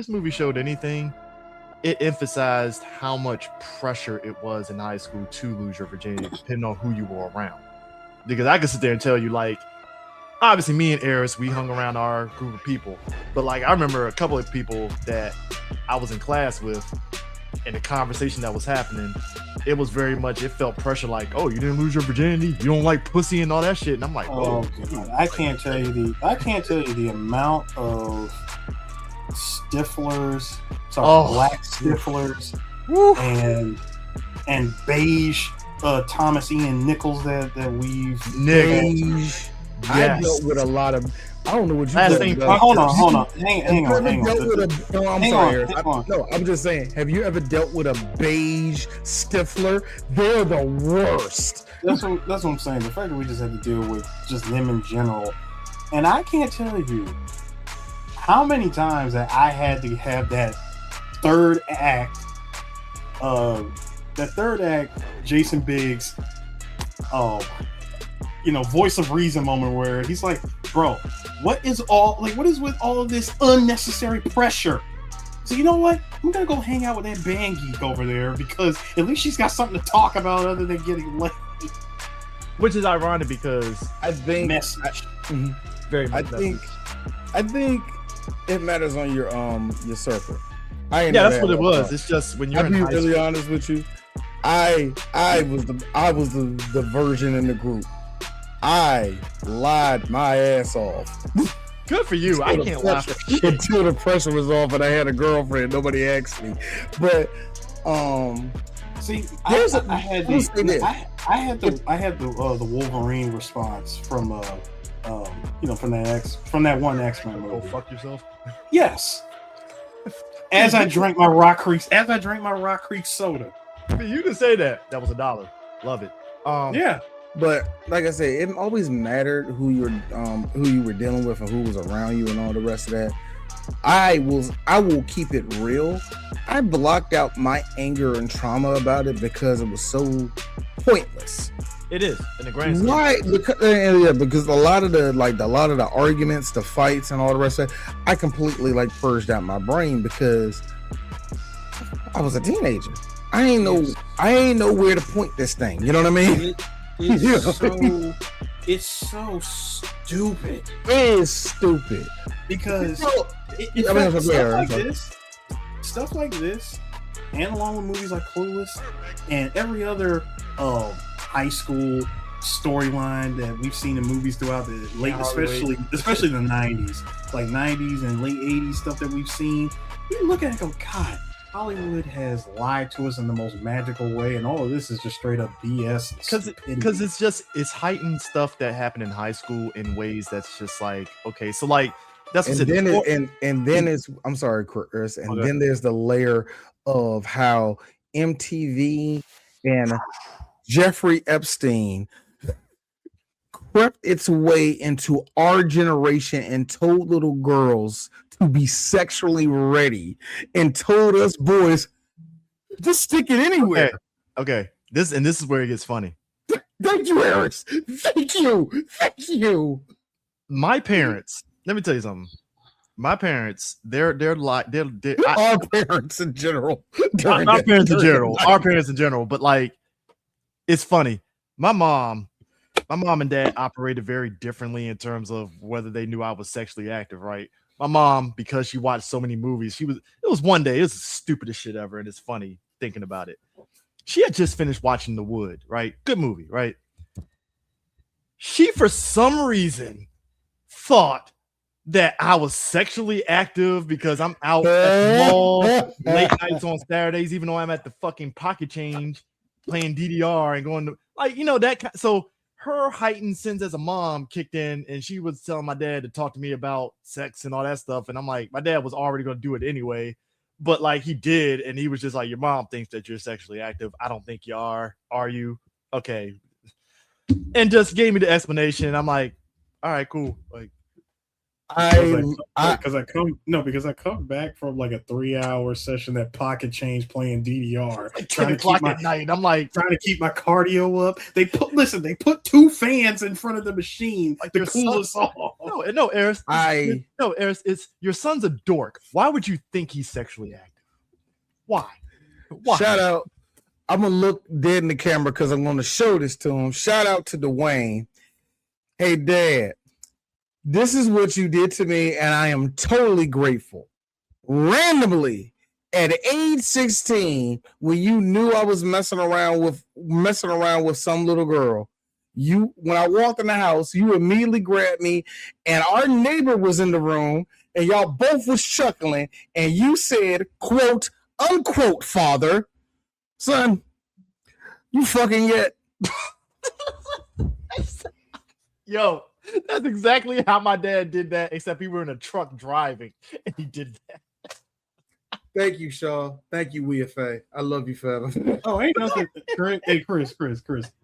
this movie showed anything, it emphasized how much pressure it was in high school to lose your virginity, depending on who you were around. Because I could sit there and tell you, like, obviously me and Eris, we hung around our group of people, but like I remember a couple of people that I was in class with, and the conversation that was happening, it was very much, it felt pressure, like, oh, you didn't lose your virginity, you don't like pussy and all that shit, and I'm like, oh God. I can't tell you the amount of stiflers, black stiflers, and beige Thomas Ian Nichols that we've beige. I dealt with a lot of. I don't know what you. Hold on. Hang on. I'm just saying. Have you ever dealt with a beige stifler? They're the worst. That's what I'm saying. The fact that we just had to deal with just them in general, and I can't tell you how many times that I had to have that third act. Jason Biggs. Voice of reason moment where he's like, bro, what is with all of this unnecessary pressure? So you know what? I'm gonna go hang out with that band geek over there because at least she's got something to talk about other than getting laid. Which is ironic because I think very much. I think it matters on your circle. That's what it was. It's just when you're. I'll be really honest with you. I was the version in the group. I lied my ass off. Good for you. I can't lie for shit. Until the pressure was off and I had a girlfriend. Nobody asked me. But see, I had the Wolverine response from from that one X-Men movie. Oh, fuck yourself. Yes. As I drank my Rock Creek soda. You can say that. That was $1. Love it. Yeah. But like I said, it always mattered who you were dealing with and who was around you and all the rest of that. I will keep it real. I blocked out my anger and trauma about it because it was so pointless. It is in the grand scheme. Why? Because a lot of the arguments, the fights, and all the rest of it, I completely purged out my brain because I was a teenager. I ain't know where to point this thing. You know what I mean? It's so stupid. It is stupid because stuff like this, and along with movies like Clueless and every other high school storyline that we've seen in movies throughout the late, especially the 90s, like 90s and late 80s stuff that we've seen. We look at it and go, God, Hollywood has lied to us in the most magical way, and all of this is just straight up BS. Because it's heightened stuff that happened in high school in ways that's just like, okay, so like that's what then it's I'm sorry, Chris, and then there's the layer of how MTV and Jeffrey Epstein crept its way into our generation and told little girls to be sexually ready and told us boys just stick it anywhere. Okay. This is where it gets funny. Thank you, Eris. Thank you. My parents, let me tell you something. My parents, they're like our parents in general. Our parents in general, but like it's funny. My mom and dad operated very differently in terms of whether they knew I was sexually active, right? My mom, because she watched so many movies, it was one day, it was the stupidest shit ever, and it's funny thinking about it. She had just finished watching The Wood, right? Good movie, right? She, for some reason, thought that I was sexually active because I'm out at the mall late nights on Saturdays, even though I'm at the fucking Pocket Change playing DDR and going to, so her heightened sense as a mom kicked in, and she was telling my dad to talk to me about sex and all that stuff. And I'm like, my dad was already going to do it anyway, but like he did. And he was just like, your mom thinks that you're sexually active. I don't think you are. Are you? Okay. And just gave me the explanation. I'm like, all right, cool. Like, Because I come back from like a 3-hour session at Pocket Change playing DDR, like 10 o'clock at night. I'm like trying to keep my cardio up. They put 2 fans in front of the machine like to cool us off. No, Eris. Eris, it's your son's a dork. Why would you think he's sexually active? Why? Shout out. I'm gonna look dead in the camera because I'm gonna show this to him. Shout out to Dwayne. Hey, Dad. This is what you did to me, and I am totally grateful. Randomly, at age 16, when you knew I was messing around with some little girl, when I walked in the house, you immediately grabbed me, and our neighbor was in the room, and y'all both was chuckling, and you said, quote, unquote, father, son, you fucking yet. Yo. That's exactly how my dad did that, except we were in a truck driving, and he did that. Thank you, Shaw. Thank you, WFA. I love you forever. Oh, ain't nothing. Hey, Chris.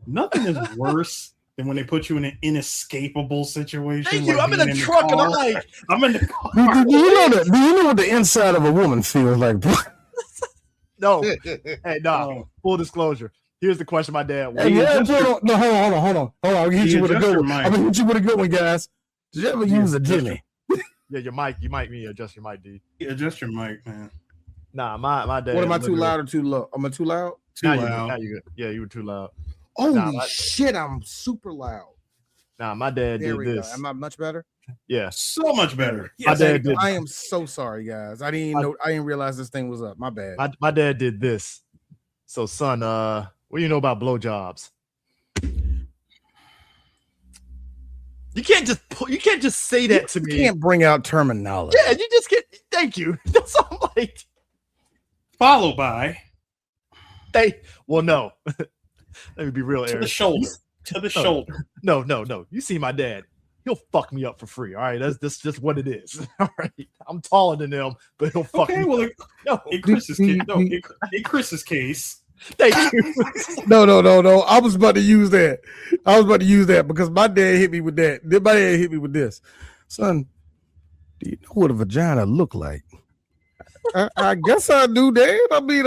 Nothing is worse than when they put you in an inescapable situation. Thank you. I'm in a truck, and I'm in the car. Do you know what the inside of a woman feels like? No. Hey, no. Full disclosure. Here's the question my dad. Hold on. I'll hit you with a good one. I'm gonna hit you with a good one, guys. Did you ever use a Jimmy? Yeah, your mic. You might need to adjust your mic, D. Yeah, adjust your mic, man. Nah, my dad. What am I too loud or too low? Am I too loud? Too loud. Now you good. Yeah, you were too loud. Holy shit, I'm super loud. Nah, my dad did this. Am I much better? Yeah, so much better. Yes, my dad did. I am so sorry, guys. I didn't realize this thing was up. My bad. My dad did this. So, son, what do you know about blowjobs? You can't just say that to me. You can't bring out terminology. Yeah, you just can't. Thank you. That's all I'm like. Followed by. Well, no. Let me be real, Eric. To the shoulder. No. You see my dad. He'll fuck me up for free. All right, that's just what it is. All right, I'm taller than him, but he'll fuck me up. In Chris's case. Thank you. No. I was about to use that. Because my dad hit me with that. Then my dad hit me with this. Son, do you know what a vagina look like? I guess I do, Dad. I mean,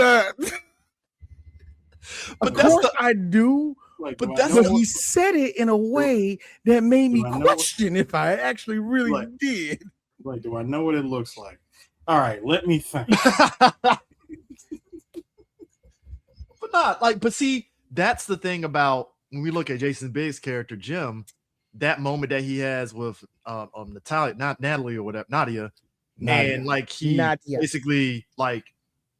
but I do. Like, but he said it in a way that made me question if I actually really did. Like, do I know what it looks like? All right, let me think. But see, that's the thing about when we look at Jason Biggs' character, Jim, that moment that he has with Nadia, and like he basically like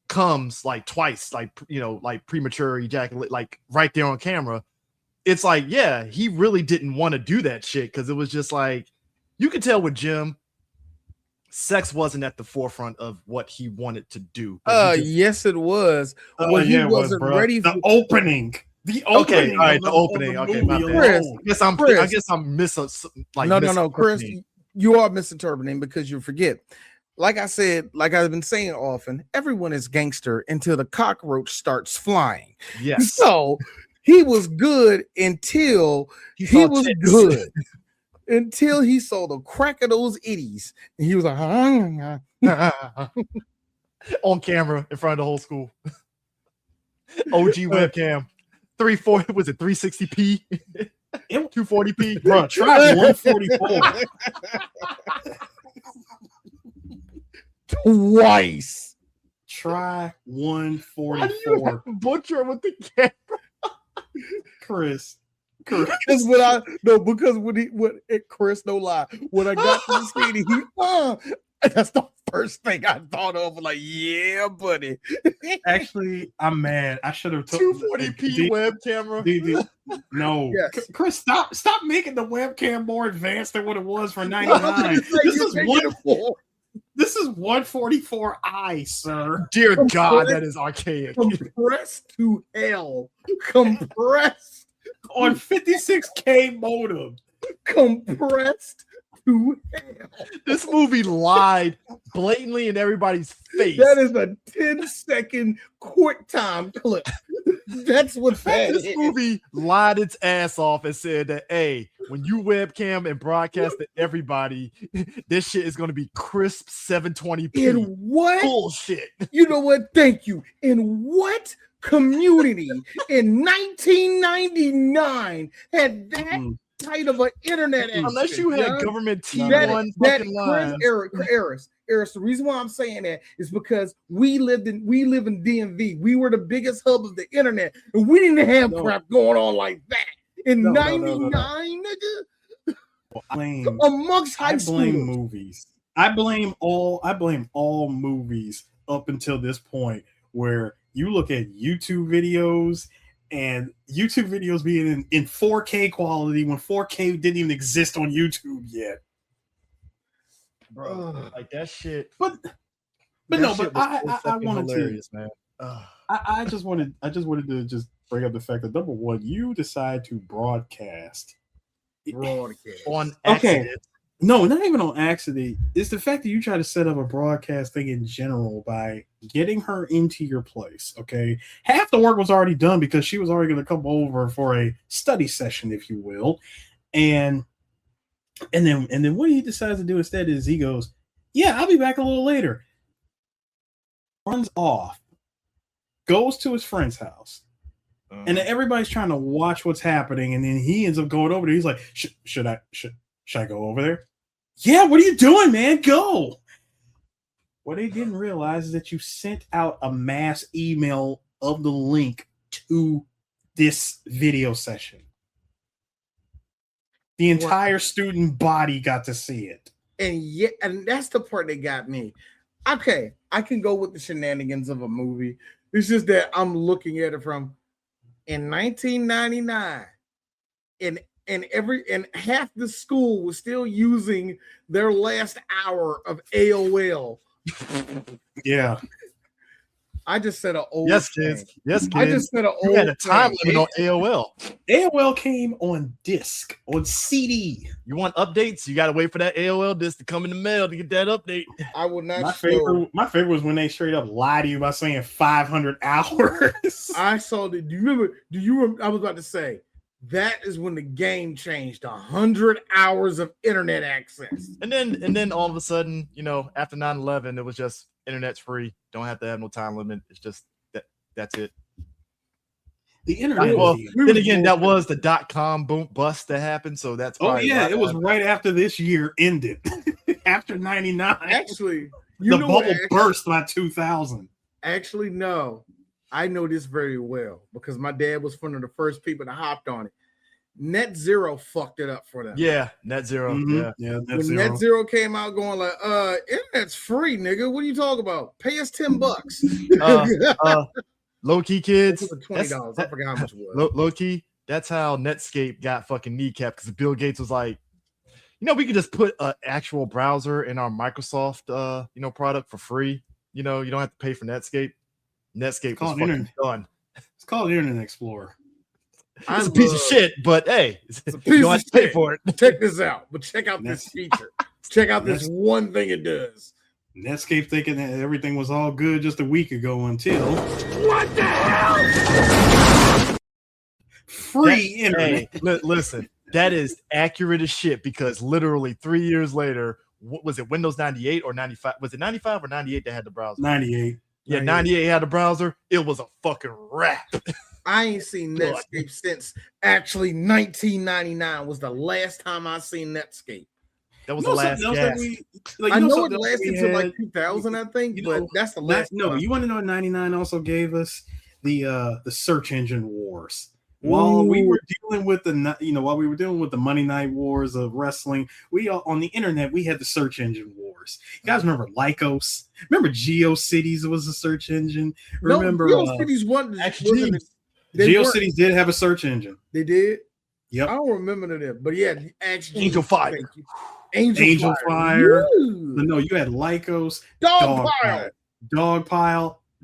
comes like twice, like like premature ejaculate, like right there on camera. It's like, yeah, he really didn't want to do that shit because it was just like you could tell with Jim, sex wasn't at the forefront of what he wanted to do. Yes, it was. He wasn't ready for the opening. Okay, all right, the opening. Okay, my bad. I guess I'm No, Chris, you are misinterpreting because you forget. Like I said, like I've been saying often, everyone is gangster until the cockroach starts flying. Yes. So he was good until he was good. Until he saw the crack of those itties. And he was like, on camera in front of the whole school. OG webcam. 360p? 240p? Bro, try 144. Twice. Try 144. Butcher with the camera. Chris. Because Chris, no lie, when I got to the screen, that's the first thing I thought of. Like, yeah, buddy. Actually, I'm mad. I should have took 240p web camera. No, yes. Chris, stop making the webcam more advanced than what it was for 99. This is 144i, sir. Dear God, that is archaic. Compressed to hell. Compressed on 56K modem. Compressed to hell. This movie lied blatantly in everybody's face. That is a 10-second quick time clip. That's what that This is. movie lied its ass off and said that, hey, when you webcam and broadcast to everybody, this shit is going to be crisp 720p. In what? Bullshit. You know what? Thank you. In what community in 1999 had that tight of an internet access? Unless you had government T1 fucking lines. Eris, the reason why I'm saying that is because we live in DMV. We were the biggest hub of the internet, and we didn't have crap going on like that in '99, nigga. Amongst high school movies. I blame all movies up until this point where you look at YouTube videos and YouTube videos being in 4K quality when 4K didn't even exist on YouTube yet. Bro, like that shit. But I wanted hilarious, to, man. I just wanted to just bring up the fact that number one, you decide to broadcast on accident. Okay. No, not even on accident. It's the fact that you try to set up a broadcast thing in general by getting her into your place. Okay, half the work was already done because she was already going to come over for a study session, if you will, and then what he decides to do instead is he goes, "Yeah, I'll be back a little later." Runs off, goes to his friend's house, and then everybody's trying to watch what's happening, and then he ends up going over there. He's like, "Should I go over there?" Yeah, what are you doing, man? Go. What they didn't realize is that you sent out a mass email of the link to this video session. The entire student body got to see it. And that's the part that got me. Okay, I can go with the shenanigans of a movie. It's just that I'm looking at it from in 1999, and half the school was still using their last hour of AOL. Yeah. I just said an old Yes, kids. I just said an old. You had a time limit on AOL. AOL came on disc, on CD. You want updates? You got to wait for that AOL disc to come in the mail to get that update. I would not. My favorite was when they straight up lie to you by saying 500 hours. I saw that. Do you remember? I was about to say that is when the game changed. 100 hours of internet access, and then all of a sudden, after 9/11, it was just internet's free. Don't have to have no time limit. It's just that's it. The internet. Well, then again, that was the .com boom bust that happened. So that's it was right after this year ended. After 99. Actually, the bubble burst by 2000. Actually, no. I know this very well because my dad was one of the first people that hopped on it. Net Zero fucked it up for them. Yeah, Net Zero. Mm-hmm. Yeah. Net Zero came out going like, internet's free, nigga. What are you talking about? Pay us $10. Low key, kids. $20. I forgot how much it was. Low key. That's how Netscape got fucking kneecapped because Bill Gates was like, we could just put an actual browser in our Microsoft, product for free. You don't have to pay for Netscape. Netscape was fucking done. It's called Internet Explorer. It's a piece of shit, but hey, you don't have to pay for it. Check this out. But check out this feature. Check out this one thing it does. Netscape thinking that everything was all good just a week ago until what the hell? Free internet. Hey, listen, that is accurate as shit because literally 3 years later, what was it? Windows 98 or 95? Was it 95 or 98 that had the browser? 98. Yeah, 98 had a browser. It was a fucking wrap. I ain't seen Netscape since actually 1999 was the last time I seen Netscape. That was the last gas. I know it lasted till like 2000, I think, but that's the last. No, you want to know what 99 also gave us? The search engine wars. While we were dealing with the Monday Night Wars of wrestling, on the internet we had the search engine wars. You guys remember Lycos? Remember GeoCities was a search engine? Remember GeoCities GeoCities did have a search engine. They did. Yep. I don't remember them, but yeah, Angel Fire. Angel Fire. No, you had Lycos. Dogpile.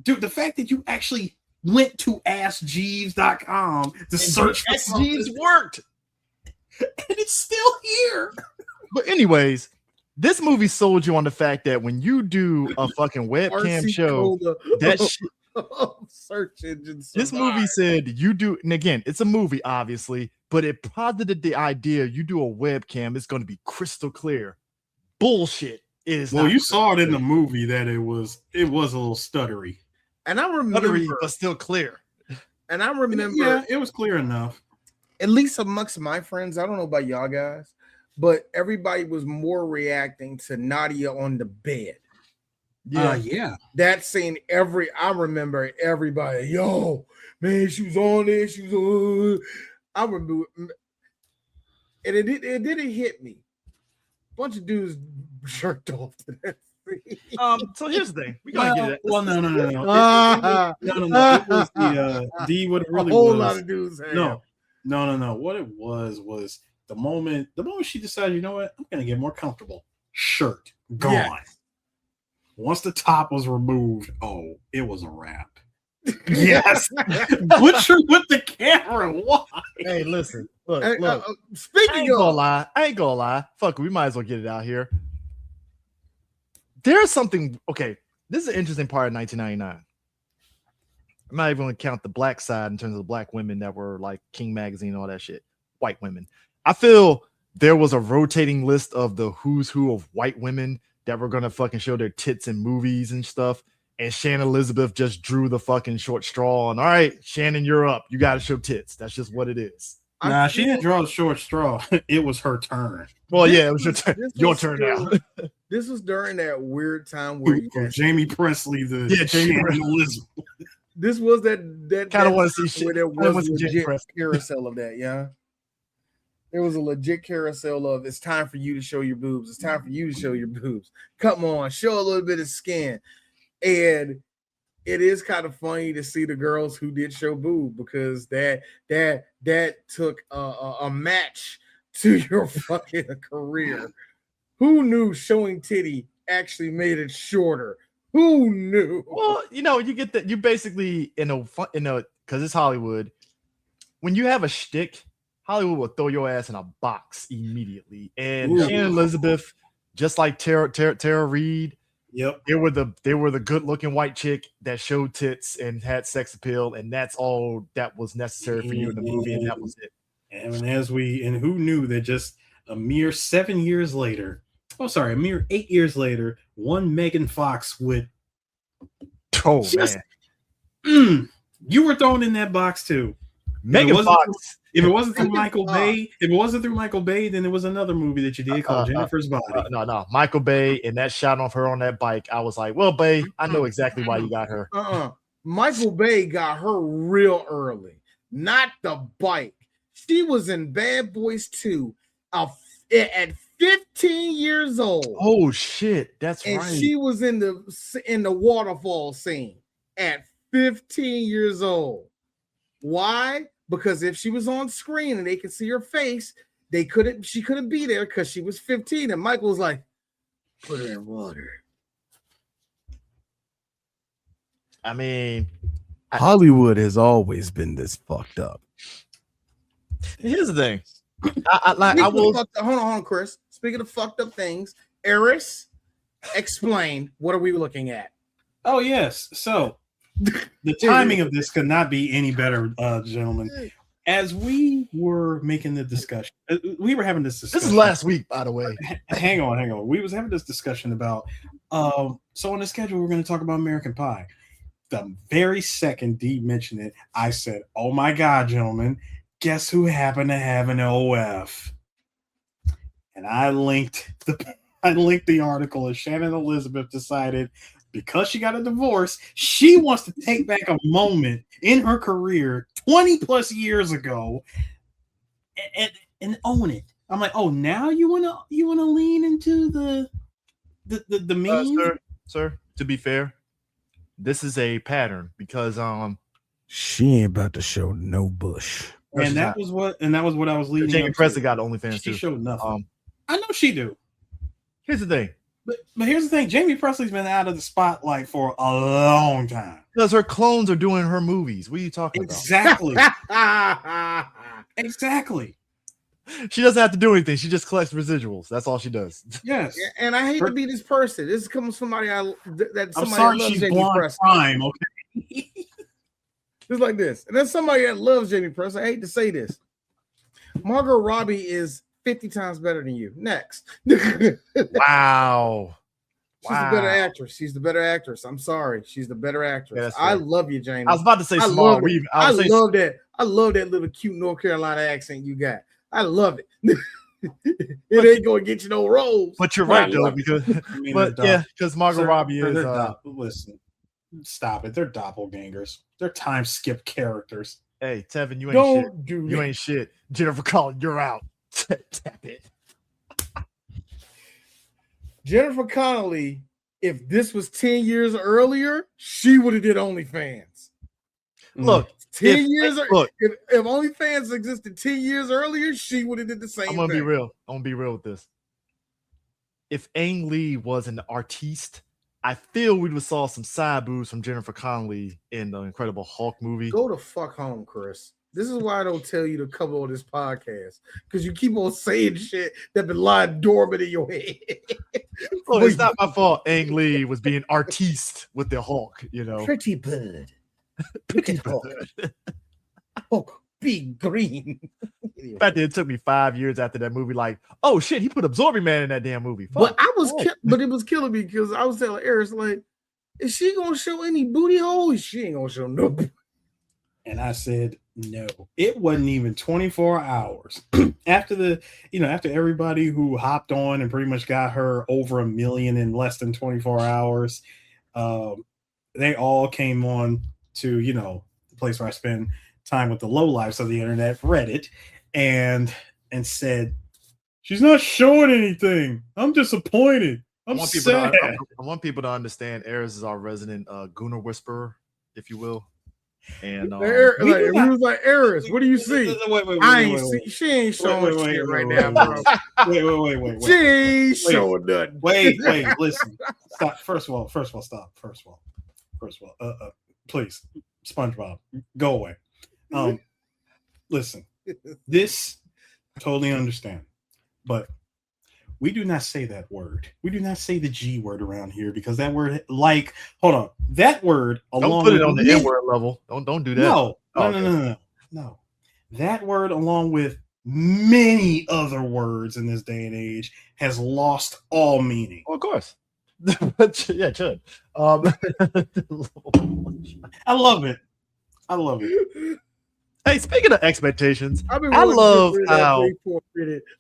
Dude, the fact that you actually went to AskJeeves.com to search for something. Jeeves worked. And it's still here. But anyways, this movie sold you on the fact that when you do a fucking webcam show, search engines. This movie said you do, and again, it's a movie, obviously, but it posited the idea you do a webcam, it's going to be crystal clear. Bullshit. It is. Well, you saw it in the movie that it was a little stuttery. And I remember, stuttery, but still clear. And I remember, yeah, it was clear enough. At least amongst my friends, I don't know about y'all guys, but everybody was more reacting to Nadia on the bed. Yeah. That scene, I remember everybody, yo, man, she was on there, she was on. I remember, and it didn't hit me. A bunch of dudes jerked off to that scene. So here's the thing. We gotta get it. Well, no. It was the D. What it really was. A whole lot of dudes. No. What it was the moment she decided, you know what, I'm gonna get more comfortable. Shirt gone. Yes. Once the top was removed, it was a wrap. Yes. Butcher with the camera. Why? Hey, listen. Look. Speaking I ain't gonna lie. Fuck, we might as well get it out here. There's something. Okay, this is an interesting part of 1999. I'm not even going to count the black side in terms of the black women that were like King Magazine and all that shit. White women. I feel there was a rotating list of the who's who of white women that were going to fucking show their tits in movies and stuff. And Shannon Elizabeth just drew the fucking short straw. And all right, Shannon, you're up. You got to show tits. That's just what it is. Nah, she didn't draw the short straw. It was her turn. Well, it was your turn. Your turn now. This was during that weird time where Jamie Presley, Jamie Elizabeth. This was that kind of want to see shit. Where there was a legit carousel of that, yeah. There was a legit carousel of it's time for you to show your boobs. It's time for you to show your boobs. Come on, show a little bit of skin. And it is kind of funny to see the girls who did show boob because that took a match to your fucking career. Who knew showing titty actually made it shorter? Who knew? Well, you get that. You basically because it's Hollywood. When you have a shtick, Hollywood will throw your ass in a box immediately. And Shannon Elizabeth, just like Tara Reid, yep, they were the good-looking white chick that showed tits and had sex appeal, and that's all that was necessary for you in the movie, and that was it. And who knew that just a mere 7 years later, a mere 8 years later, one Megan Fox would. Oh man, you were thrown in that box too. Megan Fox. If it wasn't through Michael Bay, then it was another movie that you did called Jennifer's Body. No, Michael Bay and that shot of her on that bike. I was like, well, Bay, I know exactly why you got her. Michael Bay got her real early, not the bike. She was in Bad Boys 2 at 15 years old. Oh shit, that's right. And she was in the waterfall scene at 15 years old. Why? Because if she was on screen and they could see her face, she couldn't be there because she was 15. And Michael was like, put her in water. I mean, Hollywood has always been this fucked up. Here's the thing. Hold on, Chris. Speaking of fucked up things, Eris, explain, what are we looking at? Oh, yes. So the timing of this could not be any better, gentlemen. As we were making the discussion, we were having this discussion. This is last week, by the way. Hang on. We was having this discussion about, so on the schedule, we're going to talk about American Pie. The very second D mentioned it, I said, oh my God, gentlemen, guess who happened to have an OF? And I linked the article, and Shannon Elizabeth decided because she got a divorce, she wants to take back a moment in her career 20 plus years ago and own it. I'm like, oh, now you wanna lean into the meme? Sir, to be fair, this is a pattern because she ain't about to show no bush. And that was what I was leading. Jamie Presley got OnlyFans too. She showed nothing. I know she do. Here's the thing. But here's the thing. Jamie Presley's been out of the spotlight for a long time. Because her clones are doing her movies. What are you talking about? Exactly. She doesn't have to do anything. She just collects residuals. That's all she does. Yes. And I hate to be this person. This comes from somebody I'm sorry she's blonde prime, okay? Just like this. And then somebody that loves Jamie Press, I hate to say this. Margot Robbie is 50 times better than you. Next. Wow. She's the better actress. She's the better actress. I'm sorry. She's the better actress. Yeah, I love you, Jamie. I was about to say I small. love that. I love that little cute North Carolina accent you got. I love it. It ain't gonna get you no roles. But you're right, though, because because Margot Robbie is. Listen, stop it. They're doppelgangers. They're time skip characters. Hey, Tevin, you ain't shit. You ain't shit. Jennifer Connelly, you're out. Tap it. Jennifer Connelly, if this was 10 years earlier, she would have did OnlyFans. Look, 10 years. If OnlyFans existed 10 years earlier, she would have did the same. I'm gonna be real. I'm gonna be real with this. If Ang Lee was an artiste, I feel we would have saw some side boobs from Jennifer Connelly in the Incredible Hulk movie. Go the fuck home, Chris. This is why I don't tell you to come on this podcast, because you keep on saying shit that been lying dormant in your head. Well, it's not my fault. Ang Lee was being artiste with the Hulk, you know. Pretty bird. Look at Hulk. Hulk, big green. In fact, it took me 5 years after that movie. Like, oh shit, he put Absorbing Man in that damn movie. But but it was killing me because I was telling Eris, like, is she gonna show any booty holes? She ain't gonna show no. And I said no. It wasn't even 24 hours after everybody who hopped on and pretty much got her over 1 million in less than 24 hours. They all came on to, the place where I spend time with the lowlifes of the internet, Reddit, and said, she's not showing anything. I'm disappointed. I'm sad. I want people to understand Eris is our resident Gooner whisperer, if you will. And we was like, Eris, what do you see? Wait, she ain't showing shit right now, bro. Wait. She ain't showing nothing. Wait, listen. Stop. First of all, stop. Please, SpongeBob, go away. Listen, this totally understand, but we do not say that word. We do not say the G word around here because that word, that word. Don't put it on the N word level. Don't do that. No. That word, along with many other words in this day and age, has lost all meaning. Well, of course. Yeah, it should. I love it. Hey, speaking of expectations, I love how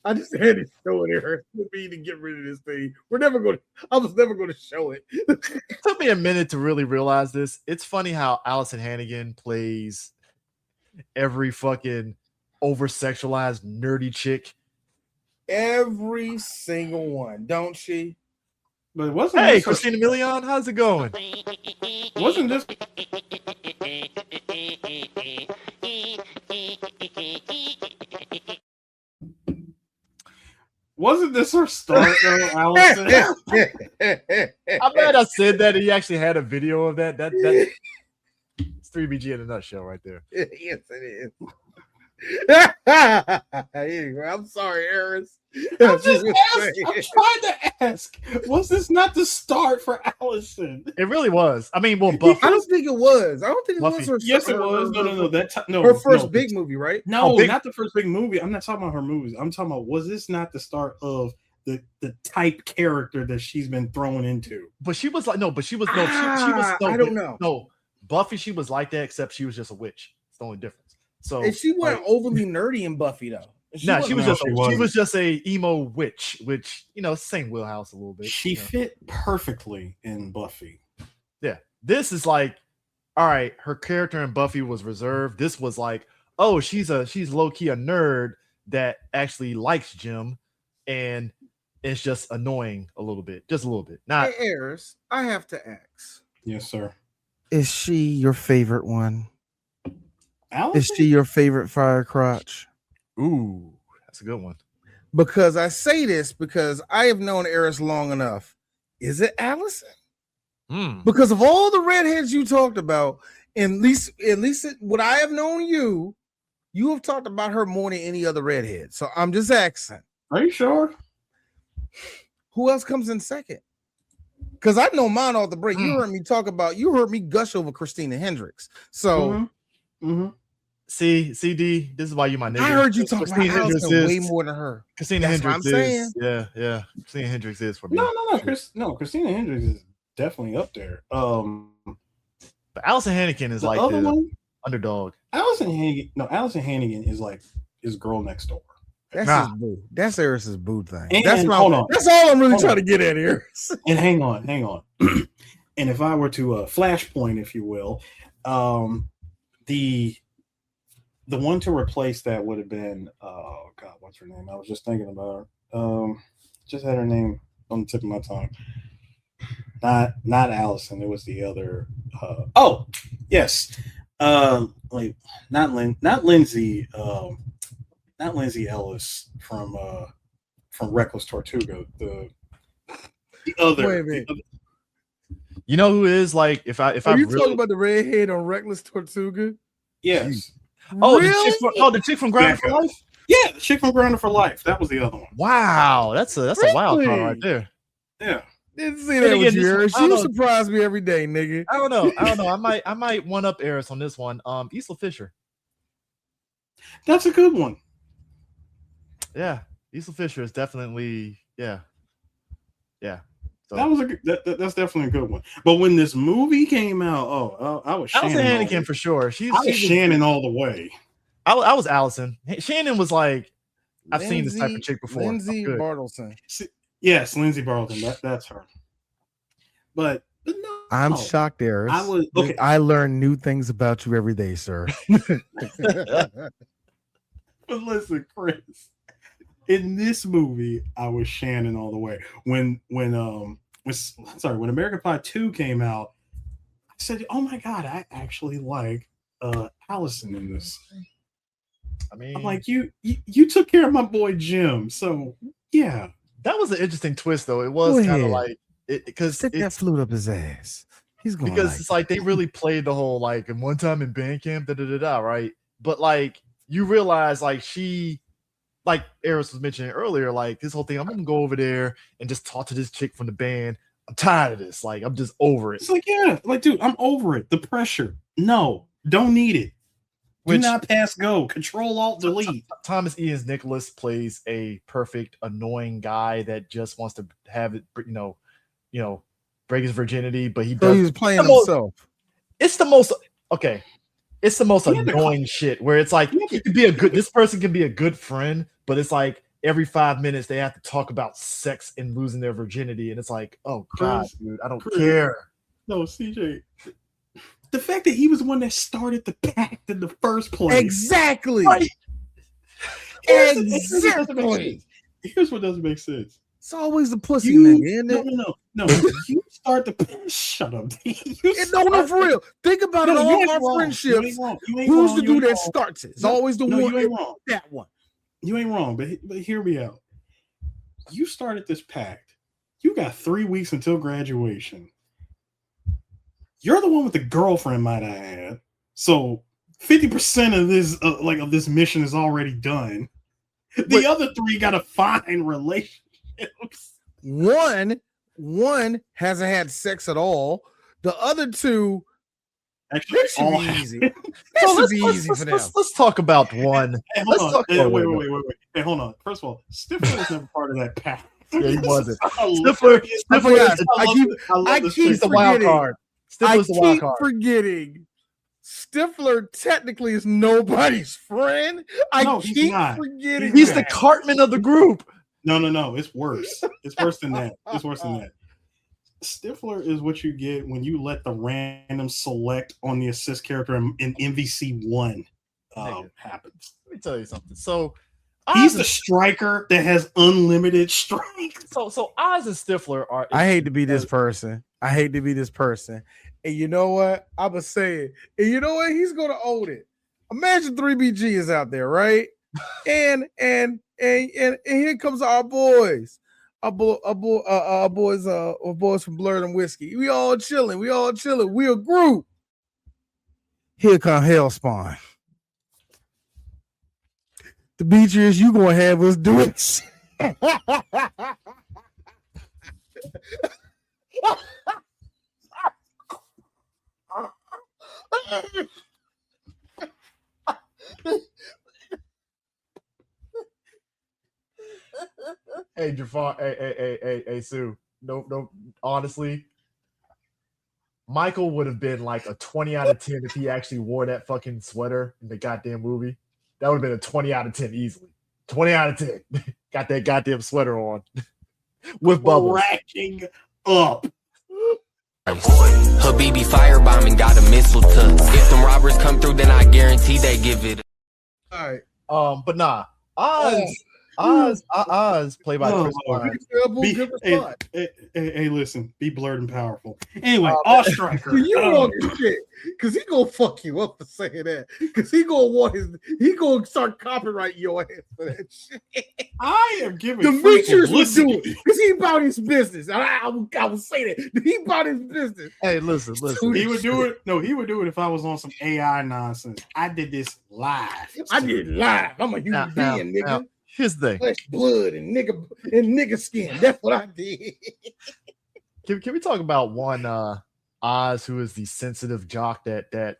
I just had to show it here for me to get rid of this thing. I was never going to show it. It took me a minute to really realize this. It's funny how Allison Hannigan plays every fucking over-sexualized nerdy chick. Every single one, don't she? But wasn't hey, Christina Milian, how's it going? Wasn't this? Wasn't this her start, though, Allison? I'm glad I said that. He actually had a video of that. It's 3BG in a nutshell, right there. Yes, it is. Anyway, I'm sorry, Eris. I'm trying to ask. Was this not the start for Allison? It really was. I mean, Buffy. I don't think it was. I don't think it Buffy. was her. Yes, it was. No. Her first big movie, right? No, not the first big movie. I'm not talking about her movies. I'm talking about, was this not the start of the type character that she's been thrown into? But she was like, no. But she was no. She was. No, I don't know. No, Buffy. She was like that, except she was just a witch. It's the only difference. So, and she wasn't overly nerdy in Buffy, though. She was just a emo witch, which same wheelhouse a little bit. She fit perfectly in Buffy. Yeah, this is like, all right. Her character in Buffy was reserved. This was like, oh, she's low key a nerd that actually likes Jim, and it's just annoying a little bit, just a little bit. Not hey, Eris, I have to ask. Yes, sir. Is she your favorite one? Allison? Is she your favorite fire crotch? Ooh, that's a good one. Because I say this because I have known Eris long enough. Is it Allison? Because of all the redheads you talked about, at least what I have known you have talked about her more than any other redhead. So I'm just asking. Are you sure? Who else comes in second? Because I know mine off the break. You heard me gush over Christina Hendricks. So see, CD, this is why you my nigga. I heard you talk about Allison way more than her. Christina Hendricks is, yeah. Christina Hendricks is for me. No, Christina Hendricks is definitely up there. But Allison Hannigan is like the one, underdog. Allison Hannigan is girl next door. That's his boo. That's Eris's boo thing. And, that's all I'm really trying to get at here. And hang on. And if I were to flashpoint, if you will, the one to replace that would have been what's her name? I was just thinking about her. Just had her name on the tip of my tongue. Not Allison. It was the other. Yes. Not Lindsay. Not Lindsay Ellis from Reckless Tortuga. The other. Wait a minute. You know who is like if I you talking about the redhead on Reckless Tortuga? Yes. Oh, really? the chick from Grounded for Life. Yeah, the chick from Grounded for Life. That was the other one. Wow, that's a wild card right there. Yeah. Didn't see that with you, Eris. You surprise me every day, nigga. I don't know. I might one up Eris on this one. Isla Fisher. That's a good one. Yeah, Isla Fisher is definitely yeah. So, that's definitely a good one. But when this movie came out, I was Allison Hannigan for sure. I was Shannon all the way. I was Allison. Shannon was like, I've seen this type of chick before. Lindsay Bartleson. Yes, Lindsay Bartleson. That's her. But no, I'm shocked, Eris. I learn new things about you every day, sir. But listen, Chris. In this movie, I was Shannon all the way. When American Pie 2 came out, I said, "Oh my god, I actually like Allison in this." I mean, I'm like, you took care of my boy Jim, so yeah. That was an interesting twist, though. It was kind of like because stick that flute up his ass. He's going because it's like they really played the whole like in one time in band camp, right? But like you realize like she. Like Eris was mentioning earlier, like this whole thing, I'm gonna go over there and just talk to this chick from the band. I'm tired of this. Like, I'm just over it. It's like, yeah, like, dude, I'm over it. The pressure. No, don't need it. Do not pass go. Control Alt Delete. Thomas Ian Nicholas plays a perfect, annoying guy that just wants to have it, break his virginity, but he does. So he's playing himself. It's the most okay. It's the most annoying shit where it's like you can be this person can be a good friend, but it's like every 5 minutes they have to talk about sex and losing their virginity, and it's like, oh god, dude, I don't care. No, CJ, the fact that he was the one that started the pact in the first place. Exactly. Right. Exactly. Here's what doesn't make sense. It's always the pussy nigga, isn't it? No. You start the shut up. No, for real. Think about it. All our friendships. Who's the dude that starts it? It's always the one. You ain't wrong. That one. You ain't wrong, but hear me out. You started this pact. You got 3 weeks until graduation. You're the one with the girlfriend, might I add. So 50% of this, of this mission is already done. The other 3 got to find relationships. One hasn't had sex at all. The other 2, actually, that should be easy. That should be easy for them. Let's talk about one. Hey, wait. Hey, hold on. First of all, Stifler was never part of that pact. Yeah, he wasn't. Stifler is the wild card. Stifler's the wild card. Forgetting. Stifler technically is nobody's friend. I keep forgetting. He's the Cartman of the group. No. It's worse. It's worse than that. Stifler is what you get when you let the random select on the assist character in MVC 1 happens. Let me tell you something. So he's the striker that has unlimited strength. So Oz and Stifler are. I hate to be this person. And you know what? I'm gonna say it. And you know what? He's gonna own it. Imagine 3BG is out there, right? and here comes our boys. Our boys from Blurred and Whiskey. We all chilling. We a group. Here come Hellspawn. Demetrius, you gonna have us do it. Hey, Jafar. Hey, Sue. No. Honestly, Michael would have been like a 20 out of 10 if he actually wore that fucking sweater in the goddamn movie. That would have been a 20 out of 10 easily. 20 out of 10. Got that goddamn sweater on with bubbles. Racking up. Habibi firebombing got a missile tuck. If some robbers come through, then I guarantee they give it. All right. But nah, Oz played by Chris Pine. Hey, listen, be blurred and powerful. Anyway, Oz Striker. You wrong shit, because he gonna fuck you up for saying that. Because he gonna start copyrighting your ass for that shit. I am giving Demetrius was doing because he about his business. I will say that he about his business. Hey, listen. He would do it. No, he would do it if I was on some AI nonsense. I did this live. I did live. I'm a human being, nigga. Now, here's the thing. Flesh, blood, and nigga skin. That's what I did. Can we talk about one Oz who is the sensitive jock that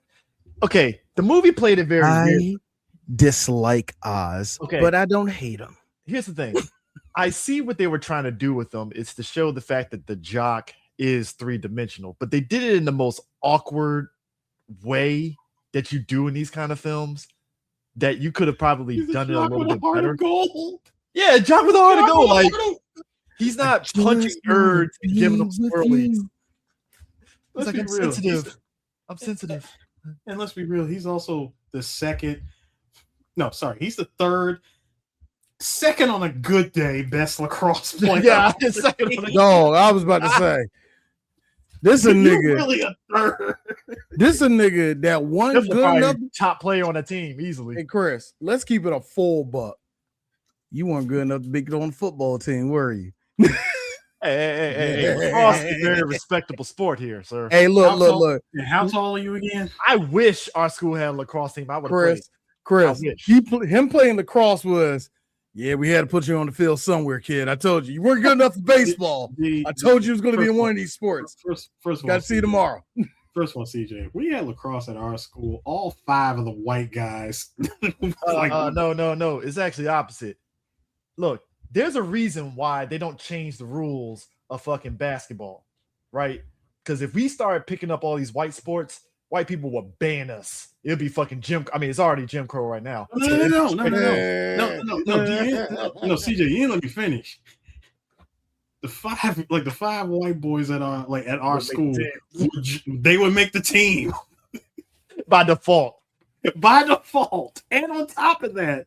okay, the movie played it very weird. Dislike Oz, but I don't hate him. Here's the thing. I see what they were trying to do with them. It's to show the fact that the jock is three-dimensional, but they did it in the most awkward way that you do in these kind of films. That you could have probably done it a little bit better. Gold. Yeah, Jock with a heart of gold. Like he's not punching nerds and giving them swirlies. It's like I'm sensitive. I'm sensitive. And let's be real, he's also the second. No, sorry, he's the second on a good day best lacrosse player. Yeah, second on a No, I was about to say. This a nigga. Really a third. This a nigga that one good enough top player on the team easily. Hey Chris, let's keep it a full buck. You weren't good enough to be on the football team, were you? Hey, lacrosse is a very respectable sport here, sir. Hey, look. How tall are you again? I wish our school had a lacrosse team. I would have Chris, him playing lacrosse was, yeah, we had to put you on the field somewhere, kid. I told you weren't good enough for baseball. I told you it was going to be in one of these sports. First of all, got to see you tomorrow. First of all, CJ, we had lacrosse at our school. All 5 of the white guys. No. It's actually opposite. Look, there's a reason why they don't change the rules of fucking basketball, right? Because if we start picking up all these white sports, white people will ban us. It'll be fucking Jim. I mean, it's already Jim Crow right now. No, CJ, you didn't let me finish. The 5 white boys at our school, they would make the team by default. And on top of that,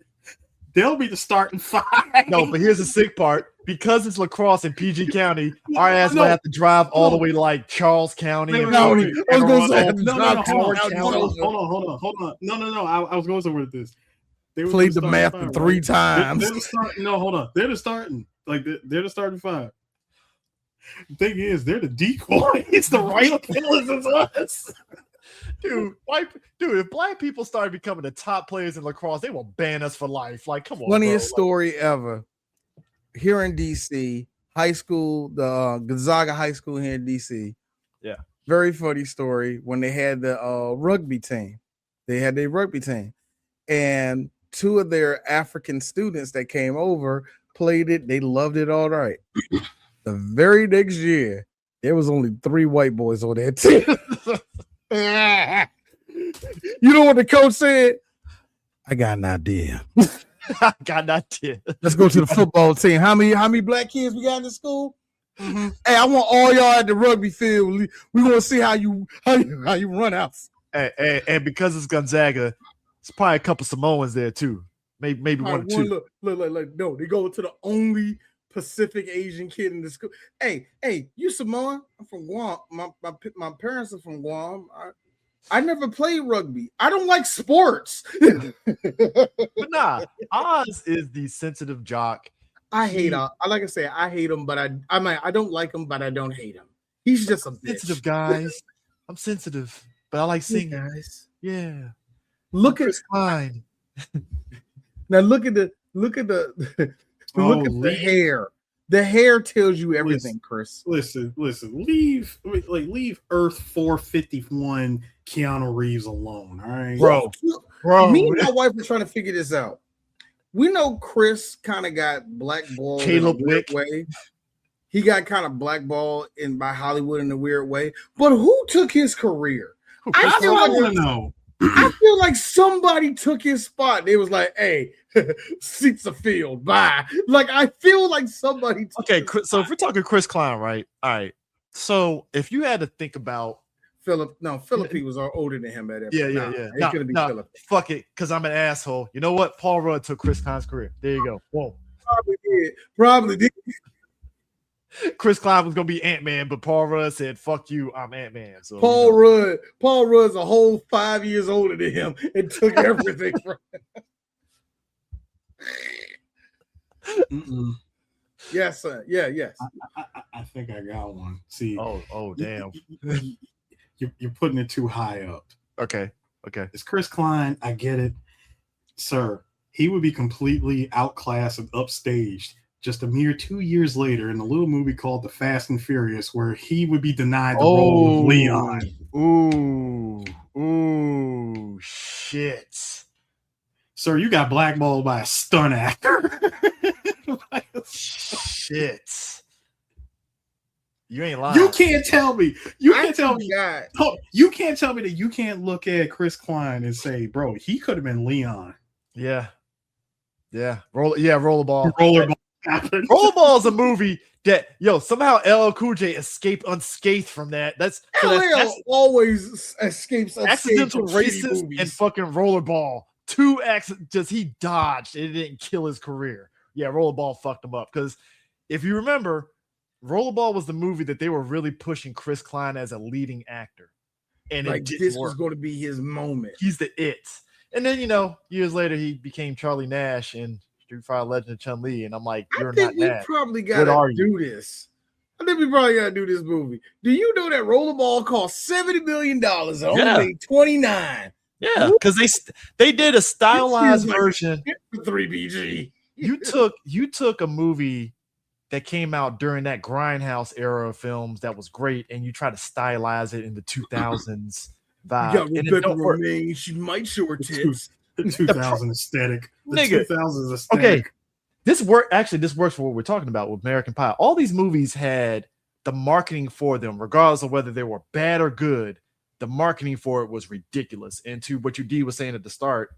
they'll be the starting 5. No, but here's the sick part. Because it's lacrosse in PG County, our ass will have to drive all the way to like Charles County. Hold on. I was going somewhere with this. They played the math 3 times. They're the starting. They're the starting 5. The thing is, they're the decoy. It's the right killers as us. Dude, if black people started becoming the top players in lacrosse, they will ban us for life. Like, come on. Funniest story ever. Here in DC, high school, the Gonzaga High School here in DC. Yeah. Very funny story. When they had the rugby team, and 2 of their African students that came over played it. They loved it all right. The very next year, there was only 3 white boys on that team. You know what the coach said? I got an idea. I got an idea. Let's go to the football team. How many black kids we got in the school? Mm-hmm. Hey, I want all y'all at the rugby field. We want to see how you run out. And because it's Gonzaga, it's probably a couple Samoans there too. Maybe one or 2. Look, no, they go to the only Pacific Asian kid in the school. Hey, you Samoan? I'm from Guam. My parents are from Guam. I never played rugby. I don't like sports. But nah, Oz is the sensitive jock. I hate Oz. Like I say, I hate him, but I don't like him, but I don't hate him. He's just a sensitive guys. I'm sensitive, but I like singing. Guys. Yeah. Look at Now look at the hair. The hair tells you everything, Chris. Listen. Leave Earth 451 Keanu Reeves alone. All right, bro. Me and my wife were trying to figure this out. We know Chris kind of got blackballed Caleb in a weird way. He got kind of blackballed by Hollywood in a weird way. But who took his career? I feel like somebody took his spot. They was like, "Hey, seats are filled. Bye." Like I feel like somebody. Okay, so if we're talking Chris Klein, right? All right. So if you had to think about Philip was older than him at that. Yeah. It couldn't be Philip. Fuck it, because I'm an asshole. You know what? Paul Rudd took Chris Klein's career. There you go. Whoa. Probably did. Chris Klein was gonna be Ant-Man, but Paul Rudd said, "Fuck you, I'm Ant-Man." So Paul Rudd's a whole 5 years older than him and took everything from him. Yes, sir. Yes. I think I got one. See. Oh, damn. You're putting it too high up. Okay. It's Chris Klein. I get it, sir. He would be completely outclassed and upstaged just a mere 2 years later in a little movie called The Fast and Furious, where he would be denied the role of Leon. Ooh, shit. Sir, you got blackballed by a stunt actor. Shit. You ain't lying. You can't tell me. You can't tell me that you can't look at Chris Klein and say, bro, he could have been Leon. Yeah. Rollerball. Rollerball is a movie that somehow LL Cool J escaped unscathed from that. That's always escapes accidental racist and fucking Rollerball. 2 accidents, just he dodged. It didn't kill his career. Yeah, Rollerball fucked him up because if you remember, Rollerball was the movie that they were really pushing Chris Klein as a leading actor, and like this was going to be his moment. He's the it. And then years later he became Charlie Nash in Street Fighter Legend of Chun-Li, and I'm like, you're not Nash. I think we probably got to do this. This movie. Do you know that Rollerball cost $70 million and only made 29? Yeah, because they did a stylized version. 3BG. You took a movie that came out during that Grindhouse era of films that was great, and you try to stylize it in the 2000s vibe. You got Rebecca Romaine. She might show her tits. The 2000 aesthetic. The 2000s aesthetic. Okay, this works for what we're talking about with American Pie. All these movies had the marketing for them, regardless of whether they were bad or good. The marketing for it was ridiculous. And to what you D was saying at the start,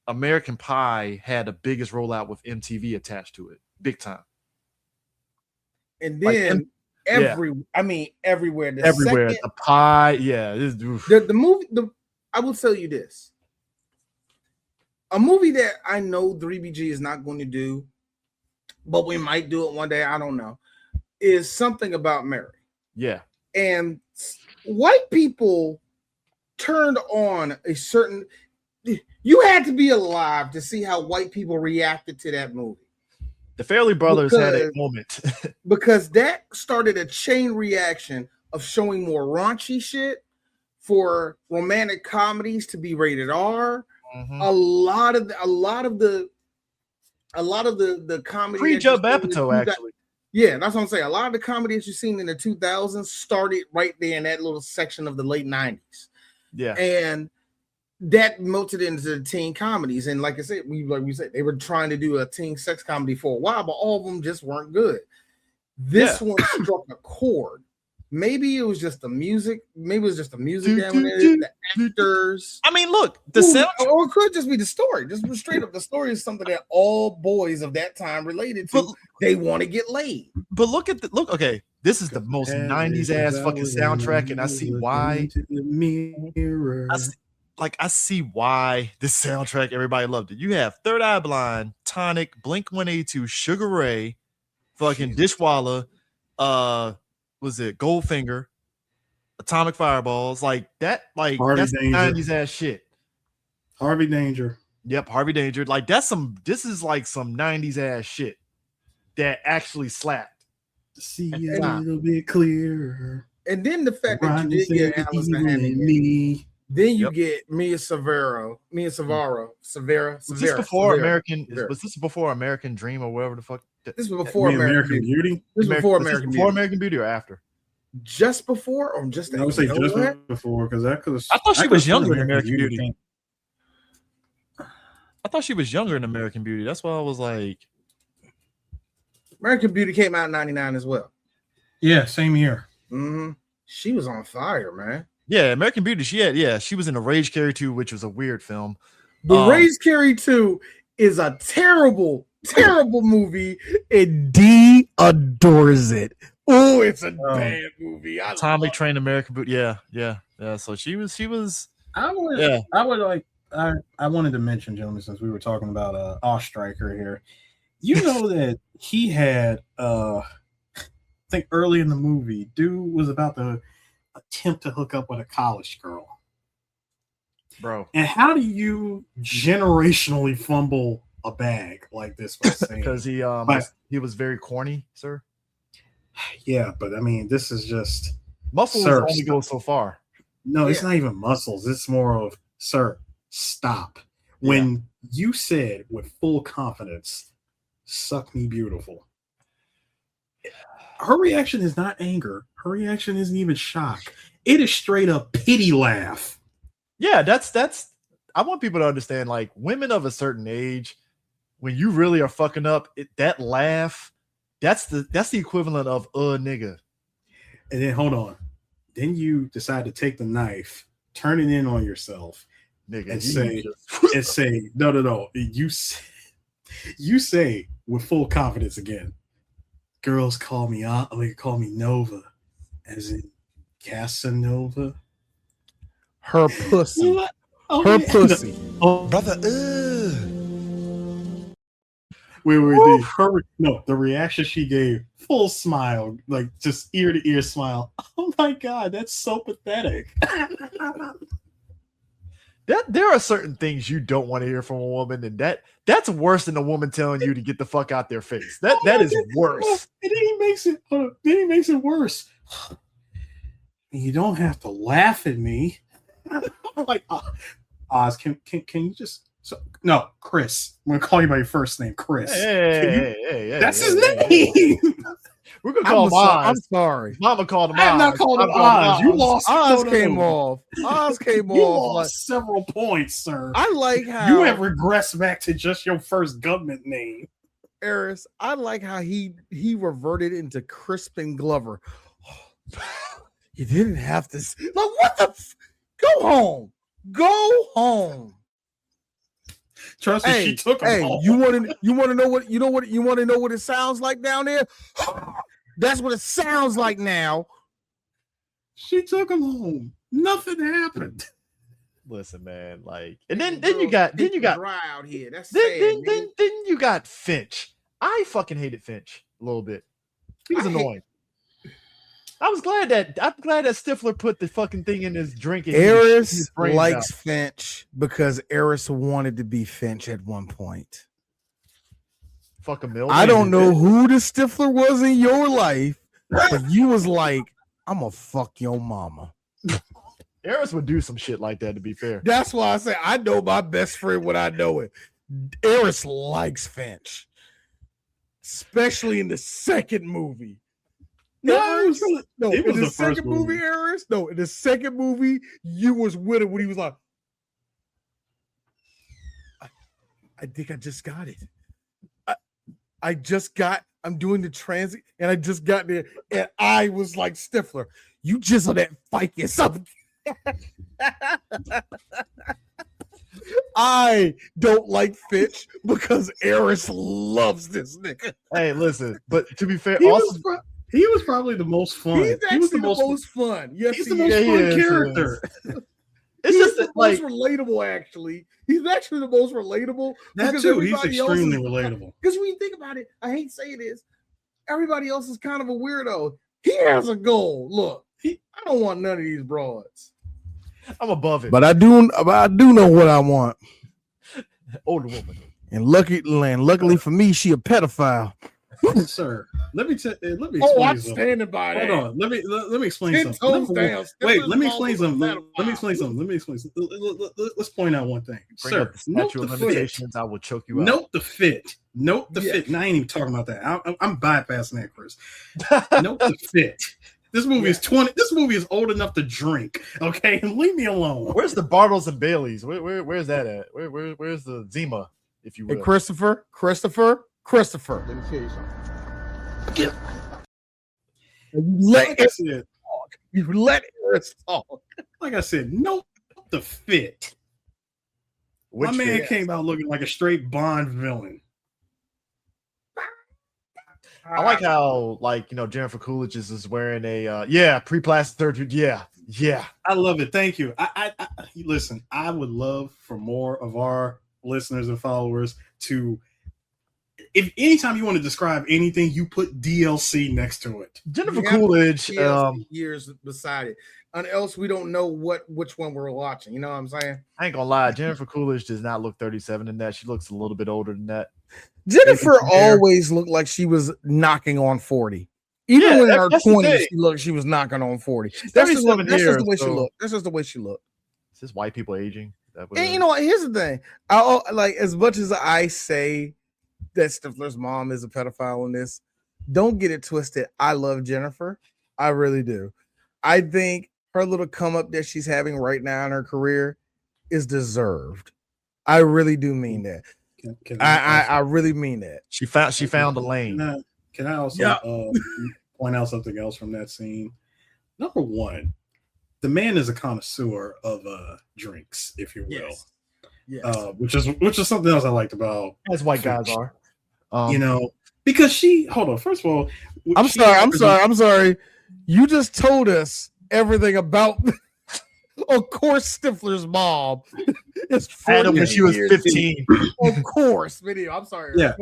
American Pie had the biggest rollout with MTV attached to it, big time. And then everywhere. The pie, the movie. I will tell you this: a movie that I know 3BG is not going to do, but we might do it one day. I don't know. Is Something About Mary. Yeah, and white people turned on a certain. You had to be alive to see how white people reacted to that movie. The Farrelly brothers had a moment. Because that started a chain reaction of showing more raunchy shit, for romantic comedies to be rated R. Mm-hmm. A lot of the comedy pre-Judd Apatow, actually. Yeah, that's what I'm saying. A lot of the comedy that you've seen in the 2000s started right there in that little section of the late 90s. Yeah. And that melted into the teen comedies. And like I said, we said, they were trying to do a teen sex comedy for a while, but all of them just weren't good. This one struck a chord. Maybe it was just the music. Maybe it was just the music, the actors. I mean, look, the sound, or it could just be the story. Just straight up, the story is something that all boys of that time related to. They want to get laid. But okay, this is the most 90s ass fucking soundtrack, and I see why. I see why this soundtrack everybody loved it. You have Third Eye Blind, Tonic, Blink-182, Sugar Ray, fucking Dishwalla, was it Goldfinger, Atomic Fireballs, like that, like Harvey that's Danger. 90s ass shit. Harvey Danger. Yep, Harvey Danger. Like this is like some 90s ass shit that actually slapped. See a little bit clearer. And then the fact that you did get Allison Hannigan. Then you get Mia Savara. Was this before American Dream or whatever the fuck? This was before American Beauty. This was before American Beauty. Before American Beauty or after? Just before or just after? I would say just before because I thought she was younger in American Beauty. I thought she was younger in American Beauty. That's why I was like, American Beauty came out in 99 as well. Yeah, same year. Mm-hmm. She was on fire, man. yeah, American Beauty. She was in a Rage Carry 2, which was a weird film. The Rage Carry 2 is a terrible, terrible movie, and D adores it. Oh, it's a bad movie. Atomic Train, American Beauty. Yeah. So she was. I wanted to mention, gentlemen, since we were talking about Ostriker here. You know that he had, I think early in the movie, dude was about to attempt to hook up with a college girl. Bro. And how do you generationally fumble a bag like this? Because he was very corny, sir. Yeah, but I mean, this is just muscles only go so far. No, it's not even muscles. It's more of, sir, stop. When you said with full confidence, "Suck me beautiful," her reaction is not anger. Her reaction isn't even shock. It is straight up pity laugh. Yeah, that's. I want people to understand, like, women of a certain age, when you really are fucking up, that laugh, that's the equivalent of nigga. And then hold on, then you decide to take the knife, turn it in on yourself, nigga, and say no. You say with full confidence again. Girls call me Nova, as in Casanova. Her pussy. Her pussy. Brother, the reaction she gave, full smile, like just ear to ear smile. Oh my God, that's so pathetic. There are certain things you don't want to hear from a woman, and that's worse than a woman telling you to get the fuck out their face. That is worse. And then he makes it worse. You don't have to laugh at me. I'm like, Oz, can you just no, Chris. I'm gonna call you by your first name, Chris. Hey, that's his name. We're gonna call him Oz. I'm sorry. Mama called him Oz. I'm not calling him Oz. You lost. Oz came off. Oz came you off. Lost several points, sir. I like how you have regressed back to just your first government name, Eris. I like how he reverted into Crispin Glover. You didn't have to. Like, what the? Go home. Go home. Trust me, she took him home. You want to know what it sounds like down there? That's what it sounds like now. She took him home. Nothing happened. Listen, man, like, and then you got dry out here. That's then you got Finch. I fucking hated Finch a little bit. He was annoying. I'm glad that Stifler put the fucking thing in his drink. Eris likes Finch because Eris wanted to be Finch at one point. Fuck a mill. I don't know who the Stifler was in your life, but you was like, I'm gonna fuck your mama. Eris would do some shit like that, to be fair. That's why I say I know my best friend when I know it. Eris likes Finch, especially in the second movie. In the second movie, Eris. No, in the second movie, you was with him when he was like, I think I just got it. I'm doing the transit, and I just got there, and I was like, Stifler, you just on that fight yourself. I don't like Finch because Eris loves this nigga. Hey, listen, but to be fair, he was probably the most fun. He was the most fun. Yes, he's the most fun character. It's just the most relatable, actually. He's actually the most relatable. That too, he's extremely relatable. Because when you think about it, I hate saying this, everybody else is kind of a weirdo. He has a goal. Look, I don't want none of these broads. I'm above it. But I do know what I want. Older woman. And luckily for me, she a pedophile. Sir, let me explain I'm something. standing by that. Hold on. Let me explain 10 something. toes down. Wait, let me explain something. Let me explain something. Let's point out one thing. Bring Sir, up the note statute of the fit. limitations. I will choke you out. Note the fit. Note the fit. And I ain't even talking about that. I'm bypassing that, Chris. Note the fit. This movie is 20. This movie is old enough to drink. Okay, leave me alone. Where's the Bartles and Baileys? Where's that at? Where's the Zima, if you will? Hey, Christopher. Let me tell you something. Like I said, You let Eris talk. like I said, note the fit. Which My man fit? came out looking like a straight Bond villain. I like how, like, Jennifer Coolidge is wearing a pre-plastic surgery. Yeah. I love it. Thank you. I listen. I would love for more of our listeners and followers to, if anytime you want to describe anything, you put DLC next to it. Jennifer Coolidge. Years beside it, and else we don't know which one we're watching. You know what I'm saying? I ain't gonna lie. Jennifer Coolidge does not look 37 in that. She looks a little bit older than that. Jennifer always looked like she was knocking on 40. Even when in her 20s, she was knocking on 40. That's just the way she looked. That's just the way she looked. Is this white people aging? And you know what? Here's the thing. I like, as much as I say that Stifler's mom is a pedophile in this, don't get it twisted. I love Jennifer. I really do. I think her little come up that she's having right now in her career is deserved. I really do mean that. I really mean that. She found a lane. Can I also point out something else from that scene? Number one, the man is a connoisseur of drinks, if you will. Yes. Which is something else I liked about, as white guys are. Because hold on. First of all, I'm sorry. You just told us everything about. Of course, Stifler's mom is 40 when she was 15. Of course, video. I'm sorry. Yeah.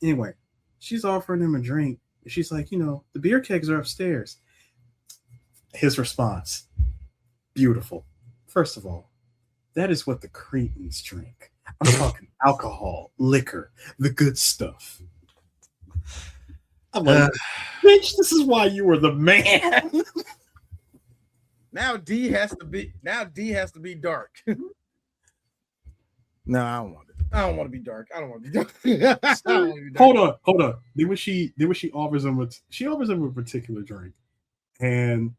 Anyway, she's offering him a drink. She's like, the beer kegs are upstairs. His response, beautiful. First of all, that is what the Cretans drink. I'm talking alcohol, liquor, the good stuff. I'm like, bitch, this is why you were the man. Now D has to be dark. No, I don't want it. I don't want to be dark. I don't want to be dark. Hold on. Then when she offers him a particular drink, and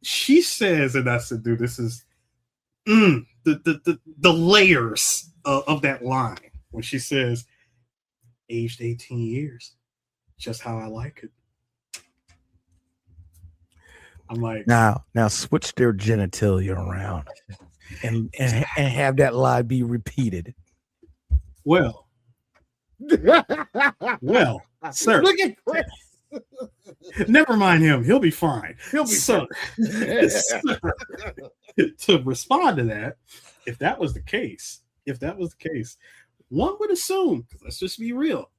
she says, and I said, dude, this is the layers of that line when she says, aged 18 years, just how I like it. I'm like, now switch their genitalia around and have that lie be repeated. Well, sir. Look at Chris. Never mind him. He'll be fine. Fine. To respond to that, if that was the case, one would assume, because let's just be real,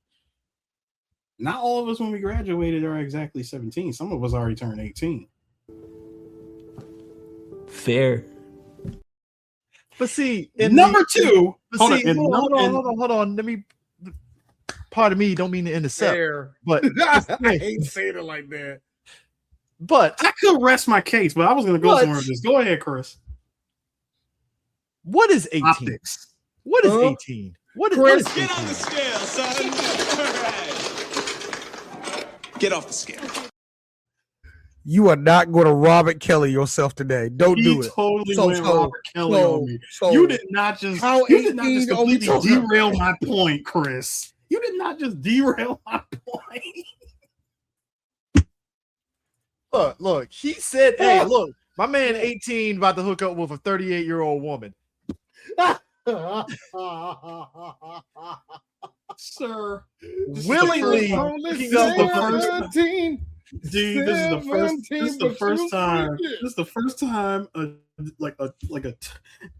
not all of us when we graduated are exactly 17. Some of us already turned 18. Fair. But see, number two. Hold on. Let me. Pardon me. Don't mean to intercept. Fair. But I hate saying it like that. But I could rest my case. But I was going to go somewhere with this. Go ahead, Chris. What is 18? Optics. What is 18? What is 18? Get on the scale, son. All right. Get off the scale. You are not going to Robert Kelly yourself today. Don't do it. Totally went Robert Kelly on me. You did not just completely derail my point, Chris. You did not just derail my point. Look. He said, "Hey, look, my man 18 about to hook up with a 38-year-old woman." Sir, willingly hooking up with 17. Dude, this is the first time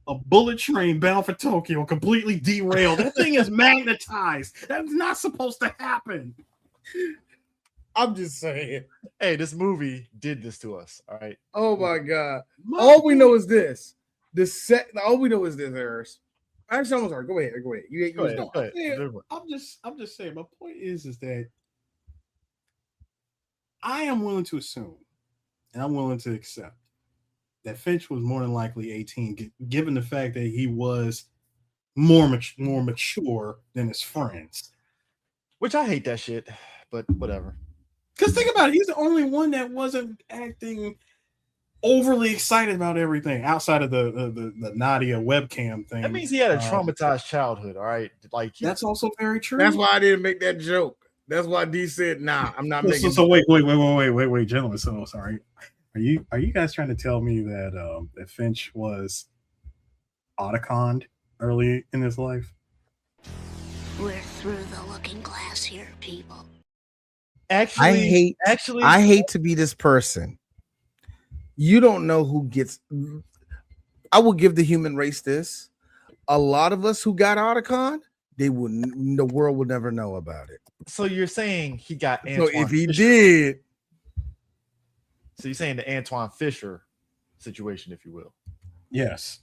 a bullet train bound for Tokyo completely derailed. That thing is magnetized. That's not supposed to happen. I'm just saying. Hey, this movie did this to us. All right. Oh my God. All we know is this. All we know is this, Harris. Actually, I'm sorry. Go ahead. You Go ahead. was Go ahead. Yeah, I'm just saying. My point is that I am willing to assume, and I'm willing to accept that Finch was more than likely 18, given the fact that he was more mature than his friends. Which I hate that shit, but whatever. Because think about it, he's the only one that wasn't acting overly excited about everything outside of the Nadia webcam thing. That means he had a traumatized childhood. All right, like that's also very true. That's why I didn't make that joke. That's why D said, "Nah, I'm not making." So wait, gentlemen. So sorry. Are you guys trying to tell me that that Finch was autoconned early in his life? We're through the looking glass here, people. Actually, I hate to be this person. You don't know who gets. I will give the human race this. A lot of us who got autoconned, the world will never know about it. So you're saying he got So if he Fisher. did, So you're saying the Antoine Fisher situation, if you will. Yes.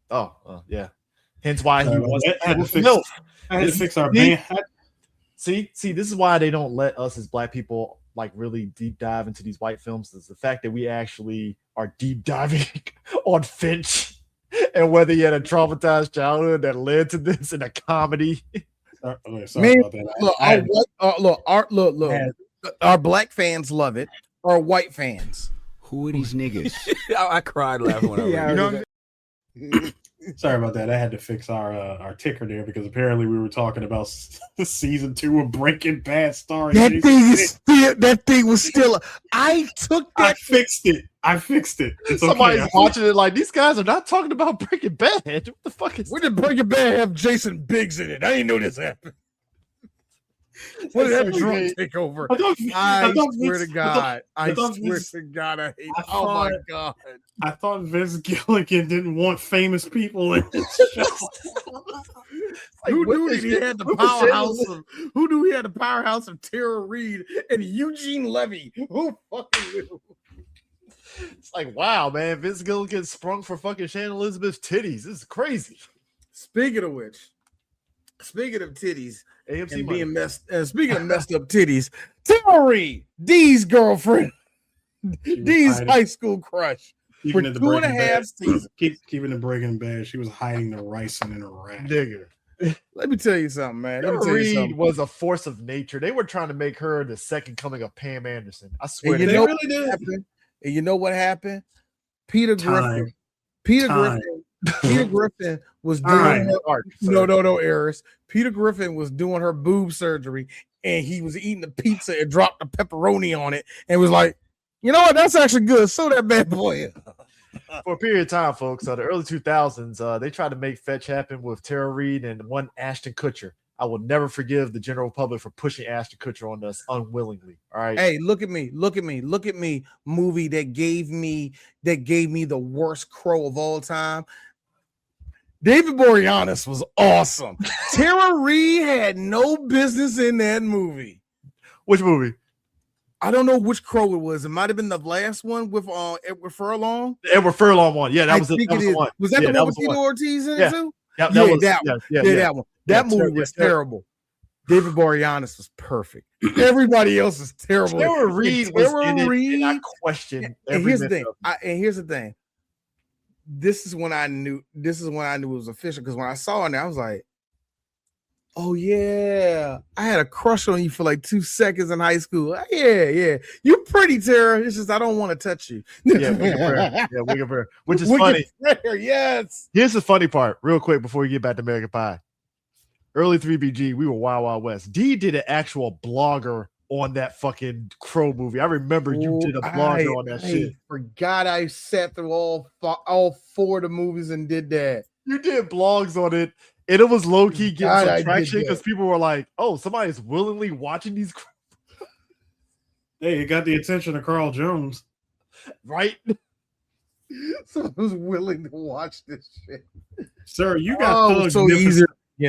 Oh, yeah. Hence why he was. I had to fix our band. See, this is why they don't let us as Black people like really deep dive into these white films. Is the fact that we actually are deep diving on Finch and whether he had a traumatized childhood that led to this in a comedy. Sorry about that. Look. Our Black fans love it. Our white fans. Who are these niggas? I cried laughing when I read it. You know what I Sorry about that. I had to fix our ticker there because apparently we were talking about season 2 of Breaking Bad starring That Jason thing is Biggs. still. That thing was still. I took I that. fixed it. It's Somebody's okay. watching it like these guys are not talking about Breaking Bad. What the fuck is? Where did Breaking Bad have Jason Biggs in it? I didn't know this happened. What did that drunk take over? I swear to God. I swear to God. I hate. Oh my God. I thought Vince Gilligan didn't want famous people in this show. Who knew he had the powerhouse of? Who knew he had the powerhouse of Tara Reid and Eugene Levy? Who fucking knew? It's like, wow, man, Vince Gilligan sprung for fucking Shannon Elizabeth's titties. This is crazy. Speaking of titties, AMC and money. being speaking of messed up titties, Tara Reid, Dee's girlfriend, Dee's high school crush. For Keeping it 2.5 seasons. Keeping the Breaking Bad. She was hiding the ricin in her rack. Nigga. Let me tell you something, man. Let me Tara tell you Reid something. was a force of nature. They were trying to make her the second coming of Pam Anderson. I swear And to you God. know really did. what happened? And you know what happened? Peter Time. Griffin was Time. doing Art, no, Eris. Peter Griffin was doing her boob surgery, and he was eating the pizza and dropped the pepperoni on it, and was like, "You know what? That's actually good. So that bad boy." For a period of time, folks, the early 2000s, they tried to make fetch happen with Tara Reid and one Ashton Kutcher. I will never forgive the general public for pushing Ashton Kutcher on us unwillingly. All right. Hey, look at me. Movie that gave me the worst crow of all time. David Boreanaz was awesome. Tara Reid had no business in that movie. Which movie? I don't know which crow it was. It might have been the last one with Edward Furlong. The Edward Furlong one. Yeah, that was the one. Was that Yeah, the one with was Tito Ortiz in Yeah. it too? Yeah, That one. that one. That movie was terrible. David Boreanaz was perfect. Everybody else is terrible. Tara Reid was in it, and I questioned And every here's the minute thing. of it. This is when I knew it was official, because when I saw it, I was like, "Oh yeah, I had a crush on you for like 2 seconds in high school." Yeah, you're pretty, Tara. It's just I don't want to touch you. Yeah, Wicked Prayer. Which is Wicked funny. Prayer, yes. Here's the funny part, real quick, before we get back to American Pie. Early 3BG, we were Wild Wild West. D did an actual blogger on that fucking Crow movie. I remember you did a blogger on that shit. I forgot I sat through all 4 of the movies and did that. You did blogs on it, and it was low key God, getting I some did traction that. because people were like, "Oh, somebody's willingly watching these." Hey, it got the attention of Carl Jones. Right? Someone was willing to watch this shit. Sir, you got Oh, so easy.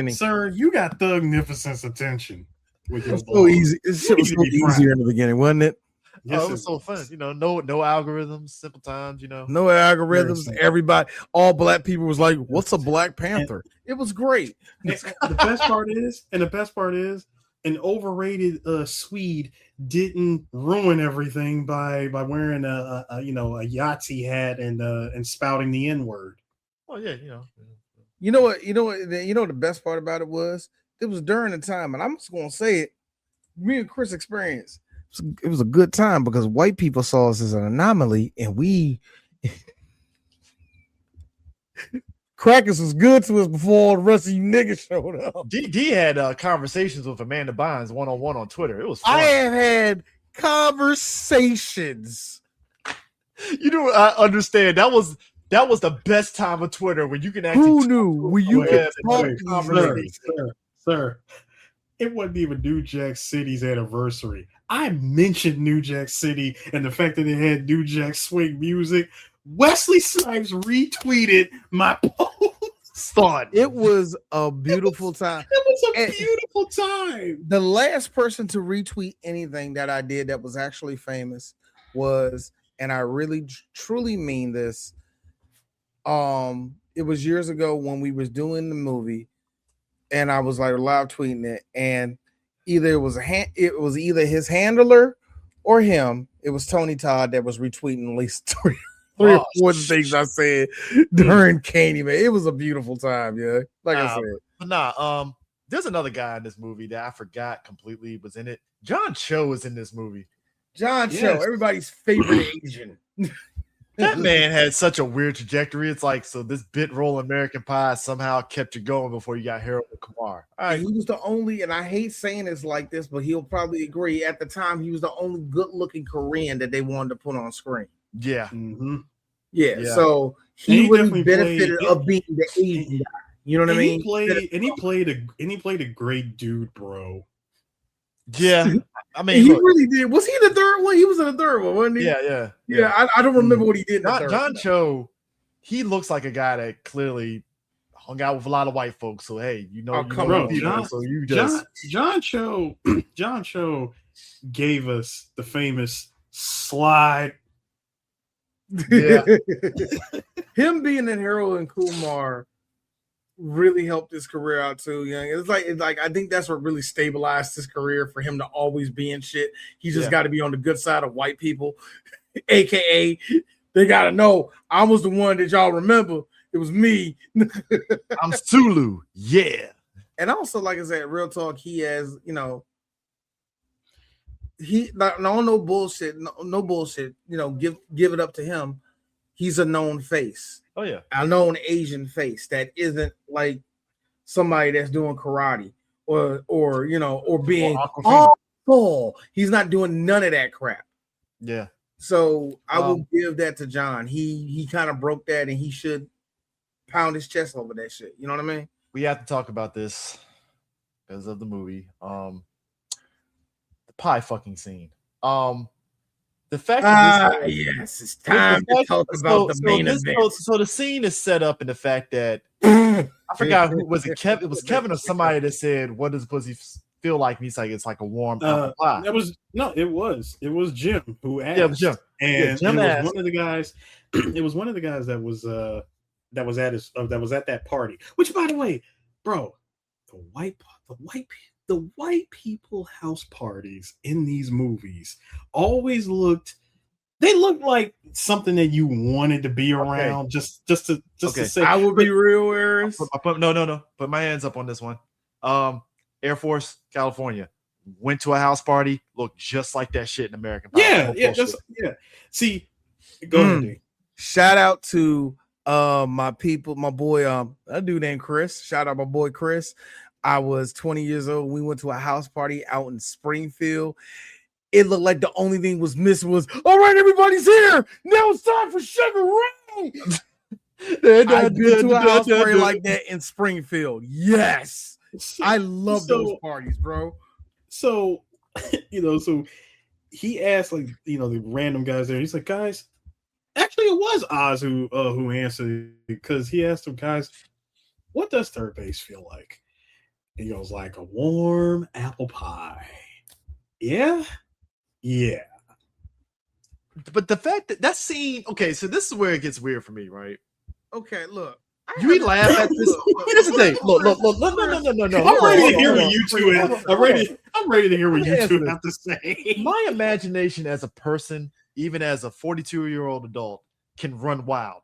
Sir, you got Thugnificent's attention. With your It's so blog. easy. It was so easier in the beginning, wasn't it? Yes, it was so fun. You know, no algorithms, simple times. You know, No algorithms. simple. Everybody, all black people was like, "What's a Black Panther?" It was great. The best part is, an overrated Swede didn't ruin everything by wearing a Yahtzee hat and spouting the N-word. oh yeah, you know. You know what? The best part about it was during the time, and I'm just gonna say it. Me and Chris experienced. It was a good time because white people saw us as an anomaly, and we crackers was good to us before all the rest of you niggas showed up. D had conversations with Amanda Bynes one-on-one on Twitter. It was fun. I have had conversations. You know, I understand. That was the best time of Twitter when you can actually. Who knew when you could talk Sir, it wasn't even New Jack City's anniversary. I mentioned New Jack City and the fact that it had New Jack swing music. Wesley Snipes retweeted my post. Fun. It was a beautiful time. It was a beautiful time. The last person to retweet anything that I did that was actually famous was, and I really truly mean this, it was years ago when we was doing the movie, and I was like live tweeting it, and either it was either his handler or him. It was Tony Todd that was retweeting at least three or four things I said during Candyman. It was a beautiful time, yeah. Like I said. There's another guy in this movie that I forgot completely was in it. John Cho is in this movie. John Cho, everybody's favorite Asian. That man had such a weird trajectory. It's like, so this bit role in American Pie somehow kept you going before you got Harold and Kumar. All right. He was the only, and I hate saying this like this, but he'll probably agree. At the time, he was the only good-looking Korean that they wanted to put on screen. Yeah. Mm-hmm. Yeah. So he really benefited of being the Asian guy. You know what I mean? He played a great dude, bro. Yeah. I mean, he really did. Was he the third one? He was in the third one, wasn't he? Yeah. I don't remember what he did. John Cho, he looks like a guy that clearly hung out with a lot of white folks. So hey, John Cho gave us the famous slide. Yeah. Him being in Harold and Kumar really helped his career out too. It's like I think that's what really stabilized his career for him to always be in shit. He just got to be on the good side of white people, aka they got to know I was the one that y'all remember. It was me. I'm Sulu. Yeah. And also, like I said, real talk, he has, he no bullshit, no bullshit. Give it up to him. He's a known face. Oh yeah, a known Asian face that isn't like somebody that's doing karate or being tall. He's not doing none of that crap. Yeah. So I will give that to John. He kind of broke that, and he should pound his chest over that shit. You know what I mean? We have to talk about this because of the movie. The pie fucking scene. The fact that yes, it's time to talk about the main event. So the scene is set up in the fact that I forgot who was it. It was Kevin or somebody that said, "What does pussy feel like?" And he's like, "It's like a warm apple pie." It was Jim who asked. Yeah, it was Jim. And Jim it was one of the guys. It was one of the guys that was at that party. Which, by the way, bro, the white people house parties in these movies always looked like something that you wanted to be around. Just to say, I will be real, Aries. No. Put my hands up on this one. Air Force, California. Went to a house party, looked just like that shit in American Pie. Yeah. See, go ahead. Dude. Shout out to my people, my boy, a dude named Chris. Shout out my boy Chris. I was 20 years old. We went to a house party out in Springfield. It looked like the only thing was missing was, all right, everybody's here. Now it's time for Sugar Ray. I've been to a house party like that in Springfield. Yes. I love those parties, bro. So, so he asked, the random guys there. He's like, guys, actually, it was Oz who answered, because he asked them, guys, what does third base feel like? He goes, like a warm apple pie. Yeah. But the fact that scene, okay, so this is where it gets weird for me, right? Okay, look. You laugh at this. Here's the thing. Look. No. I'm ready to hear what you two have. I'm ready to hear what you two have to say. My imagination as a person, even as a 42-year-old adult, can run wild.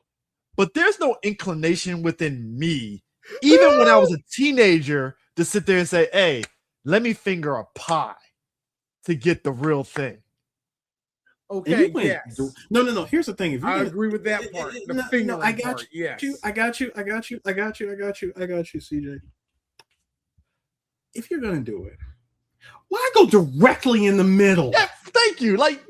But there's no inclination within me, even when I was a teenager, to sit there and say, hey, let me finger a pie to get the real thing. Okay, yes. No. Here's the thing. If I agree with that part. The finger I got part, you. yes. I got you, CJ. If you're gonna do it, why go directly in the middle? Yeah, thank you. Like,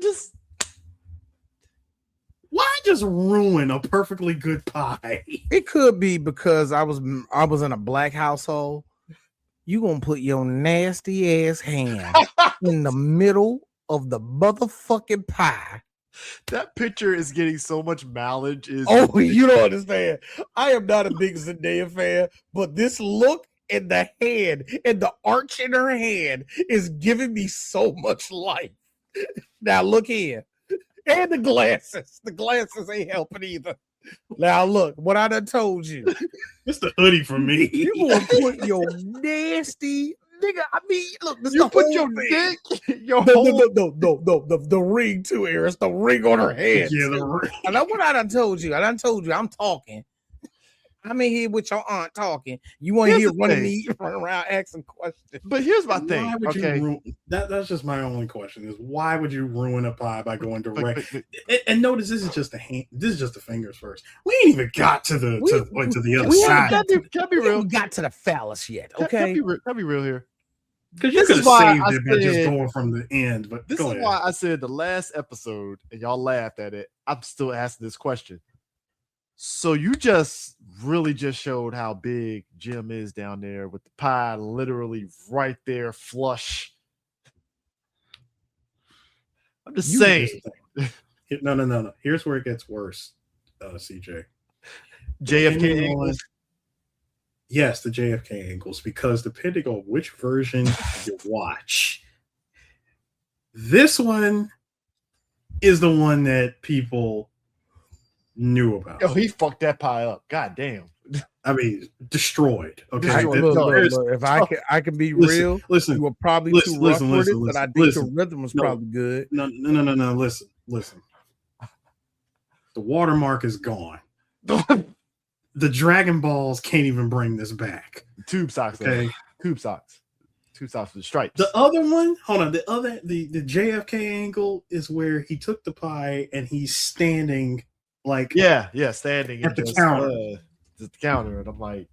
why just ruin a perfectly good pie? It could be because I was in a black household. You gonna put your nasty ass hand in the middle of the motherfucking pie. That picture is getting so much mileage. You don't understand. I am not a big Zendaya fan, but this look in the hand and the arch in her hand is giving me so much life. Now look here. And the glasses. The glasses ain't helping either. Now look, what I done told you. It's the hoodie for me. You gonna put your nasty nigga. I mean, look, this you put your thing. dick, your no, the ring too, Eris. The ring on her head. Yeah, the ring. And what I done told you. I'm talking. I'm in here with your aunt talking. You want to hear running around asking questions. But here's my thing. Why would okay, you that's just my only question: is why would you ruin a pie by going direct? And notice this is just the hand. This is just the fingers first. We ain't even got to the other side. Can't be real. We got to the phallus yet. Okay, can't be real here. Because you could have saved it by just going from the end. But this is why I said the last episode, and y'all laughed at it. I'm still asking this question. So you just really just showed how big Jim is down there with the pie literally right there, flush. I'm just saying. No. Here's where it gets worse, CJ. JFK angles. Yes, the JFK angles, because depending on which version you watch, this one is the one that people knew about. Oh, he fucked that pie up. God damn. I mean, destroyed. Okay. Look, if I can be real, you were probably too rough with it, but I think the rhythm was probably good. No. Listen. The watermark is gone. The Dragon Balls can't even bring this back. Tube socks. Okay. Tube socks with stripes. The other one, hold on. The JFK angle is where he took the pie and he's standing like standing at the counter. The counter, and I'm like,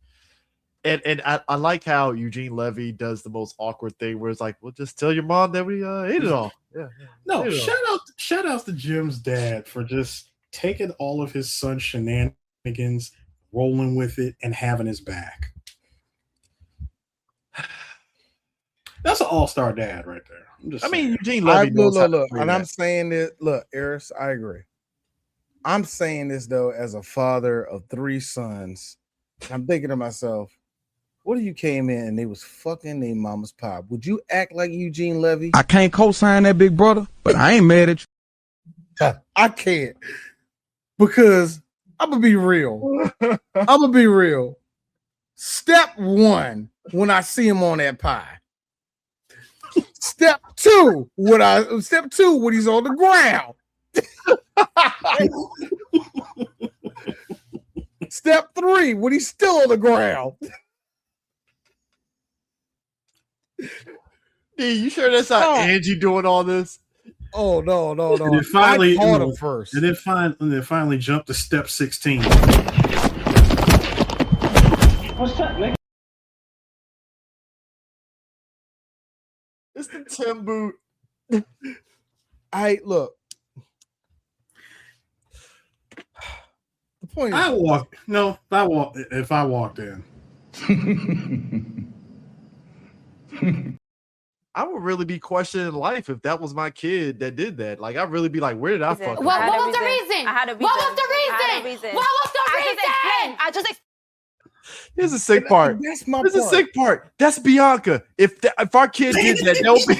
and I like how Eugene Levy does the most awkward thing where it's like, well, just tell your mom that we ate it all. Yeah. No, shout out to Jim's dad for just taking all of his son's shenanigans, rolling with it, and having his back. That's an all-star dad right there. Eugene Levy knows how to look, and I'm saying this. Look, Eris, I agree. I'm saying this though as a father of 3 sons. I'm thinking to myself, what if you came in and they was fucking their mama's pie? Would you act like Eugene Levy? I can't co-sign that, big brother, but I ain't mad at you. I can't, because I'm gonna be real. Step 1, when I see him on that pie. Step 2, when he's on the ground. Step 3, when he's still on the ground. D, you sure that's not Angie doing all this? Oh no. And then finally, I caught him first. And then finally jumped to step 16. What's that, Nick? It's the Tim boot. Look. The point is, if I walked in. I would really be questioning life if that was my kid that did that. Like, I'd really be like, where did I fuck up? What was the reason? What was the reason? I just Here's the sick part. That's my Here's the sick part. That's Bianca. If our kid did that, they'll be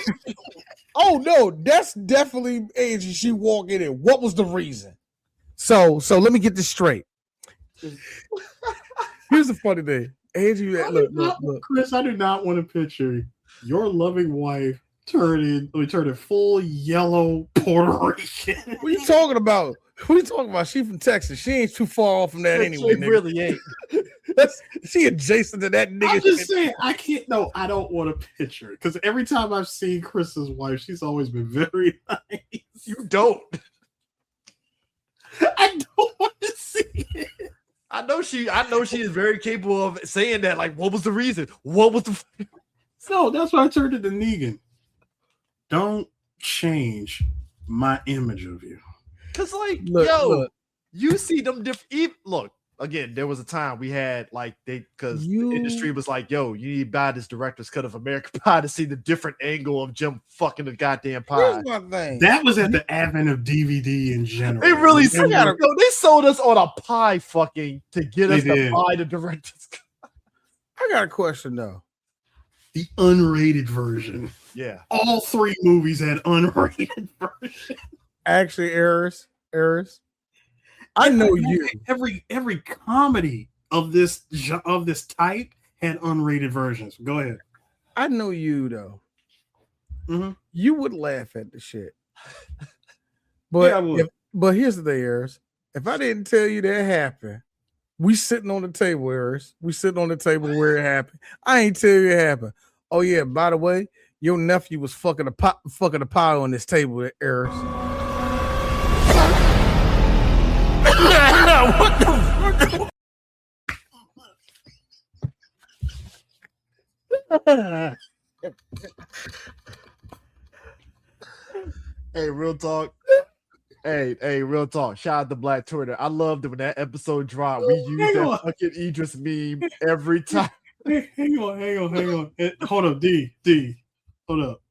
Oh no, that's definitely Angie. She walked in. What was the reason? So let me get this straight. Here's the funny thing. Angie, look. Chris, I do not want to picture your loving wife turning full yellow Puerto Rican. What are you talking about? She from Texas. She ain't too far off from that anyway. She really ain't. She adjacent to that nigga. I'm just saying, I can't. No, I don't want to picture it because every time I've seen Chris's wife, she's always been very nice. You don't. I don't want to see it. I know she is very capable of saying that. Like, what was the reason? What was the? No, that's why I turned it to Negan. Don't change my image of you. Cause look. You see them different. Look, again, there was a time we had the industry was like, yo, you need to buy this director's cut of American Pie to see the different angle of Jim fucking the goddamn pie. Here's my thing. That was at the advent of DVD in general. They really they sold us on a pie fucking to get us to buy the director's cut. I got a question though. The unrated version. Yeah. All 3 movies had unrated version. Actually, Eris. I know you. Every comedy of this type had unrated versions. Go ahead. I know you though. Mm-hmm. You would laugh at the shit. But but here's the thing, Eris. If I didn't tell you that happened, we sitting on the table, Eris. We sitting on the table where it happened. I ain't tell you it happened. Oh yeah, by the way, your nephew was fucking a pie on this table, Eris. What the fuck? Hey, real talk. Hey, real talk. Shout out to Black Twitter. I loved it when that episode dropped. We used that fucking Idris meme every time. Hang on. Hold up, D. Hold up.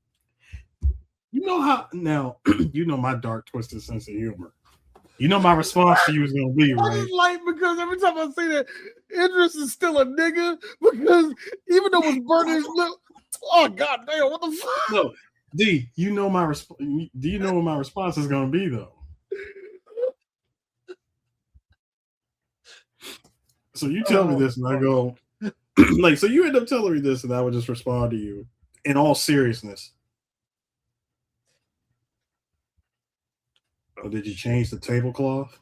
You know how now you know my dark twisted sense of humor. You know my response to you is gonna be right. I just like because every time I see that, Idris is still a nigga because even though it's burning his lip, oh god damn, what the fuck? No, D, you know my do you know what my response is gonna be though? So you tell me this and I go so you end up telling me this and I would just respond to you in all seriousness. Oh, did you change the tablecloth?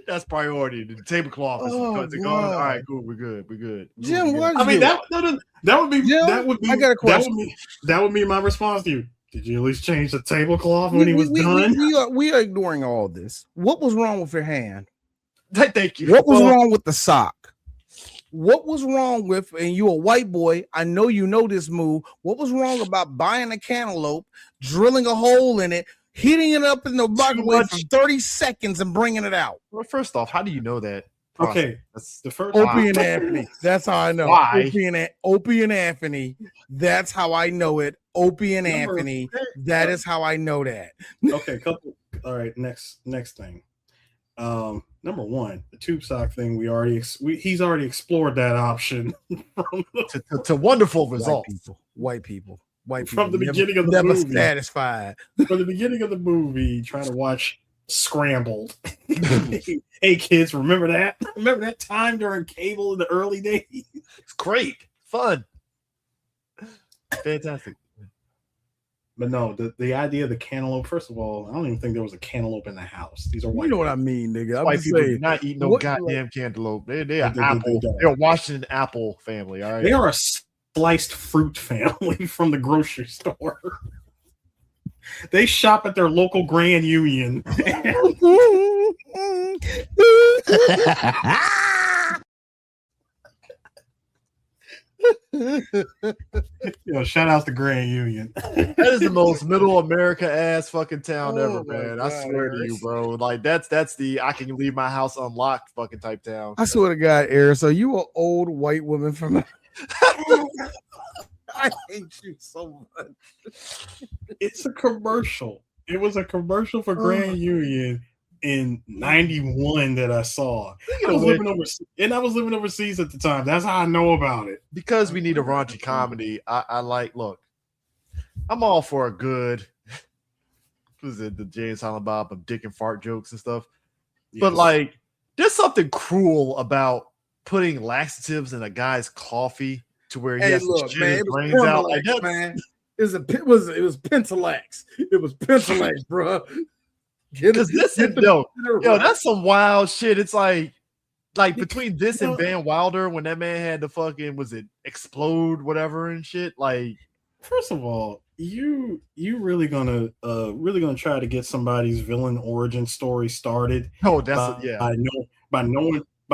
That's priority. The tablecloth is gone. All right, cool. We're good. Jim, what? I mean, that would be Jim, that would be. I got a question. That would be my response to you. Did you at least change the tablecloth when he was done? We are ignoring all this. What was wrong with your hand? Thank you. What was wrong with the sock? What was wrong with, and you a white boy, I know you know this move. What was wrong about buying a cantaloupe, drilling a hole in it, heating it up in the microwave for 30 seconds and bringing it out? Well, first off, how do you know that? Okay, that's the first. Opie and Anthony. That's how I know. Why? Opie and Anthony. That's how I know it. Opie and Anthony. That is how I know that. Okay, all right, next thing. Number one, the tube sock thing. He's already explored that option to wonderful results. White people from the beginning of the never movie. Satisfied. From the beginning of the movie, trying to watch Scrambled. Hey kids, remember that? Remember that time during cable in the early days? It's great, fun, fantastic. But no, the idea of the cantaloupe. First of all, I don't even think there was a cantaloupe in the house. These are white. You know what I mean, nigga. White people do not eat no goddamn cantaloupe. They're apple. They're a Washington apple family. All right, they are a sliced fruit family from the grocery store. They shop at their local Grand Union. Shout out to Grand Union. That is the most middle America ass fucking town ever, man. God, I swear to you, bro. Like that's the I can leave my house unlocked fucking type town. I swear to God, Eric. So you an old white woman from I hate you so much. It's a commercial. It was a commercial for Grand Union in '91 that I saw. I was living overseas at the time. That's how I know about it. Because we need a raunchy comedy. I like. Look, I'm all for a good. What is it? The Jay and Silent Bob of dick and fart jokes and stuff. Yes. But like, there's something cruel about putting laxatives in a guy's coffee to where he has to shit his brains out. Like that, man. It was Pentalax. It was Pentalax, bro. Because that's some wild shit. It's like between this and Van Wilder, when that man had to fucking explode whatever and shit. Like, first of all, you really gonna try to get somebody's villain origin story started? Oh, that's by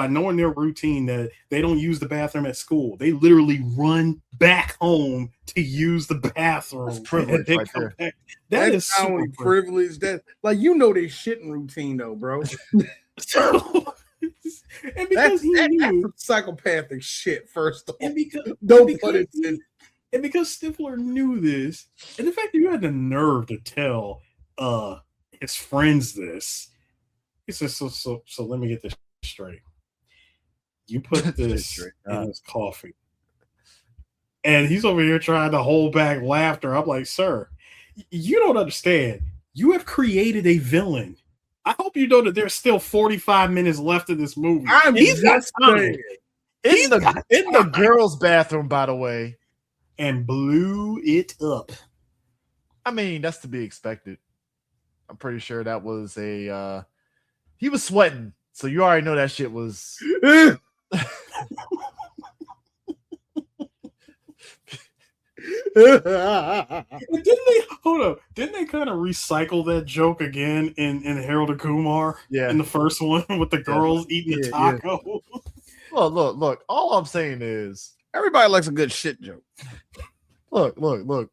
knowing their routine that they don't use the bathroom at school. They literally run back home to use the bathroom. That's privilege right there. That is not only privilege. That like they shitting routine though, bro. And because that's psychopathic shit. First of all, and because Stifler knew this, and the fact that you had the nerve to tell his friends this, he says, so let me get this straight. You put this in his coffee. And he's over here trying to hold back laughter. I'm like, sir, you don't understand. You have created a villain. I hope you know that there's still 45 minutes left of this movie. He's got time. In the girls' bathroom, by the way. And blew it up. I mean, that's to be expected. I'm pretty sure that was he was sweating. So you already know that shit was. Didn't they kind of recycle that joke again in Harold and Kumar? Yeah, in the first one with the girls eating the taco. Yeah. Well, look. All I'm saying is everybody likes a good shit joke. Look. When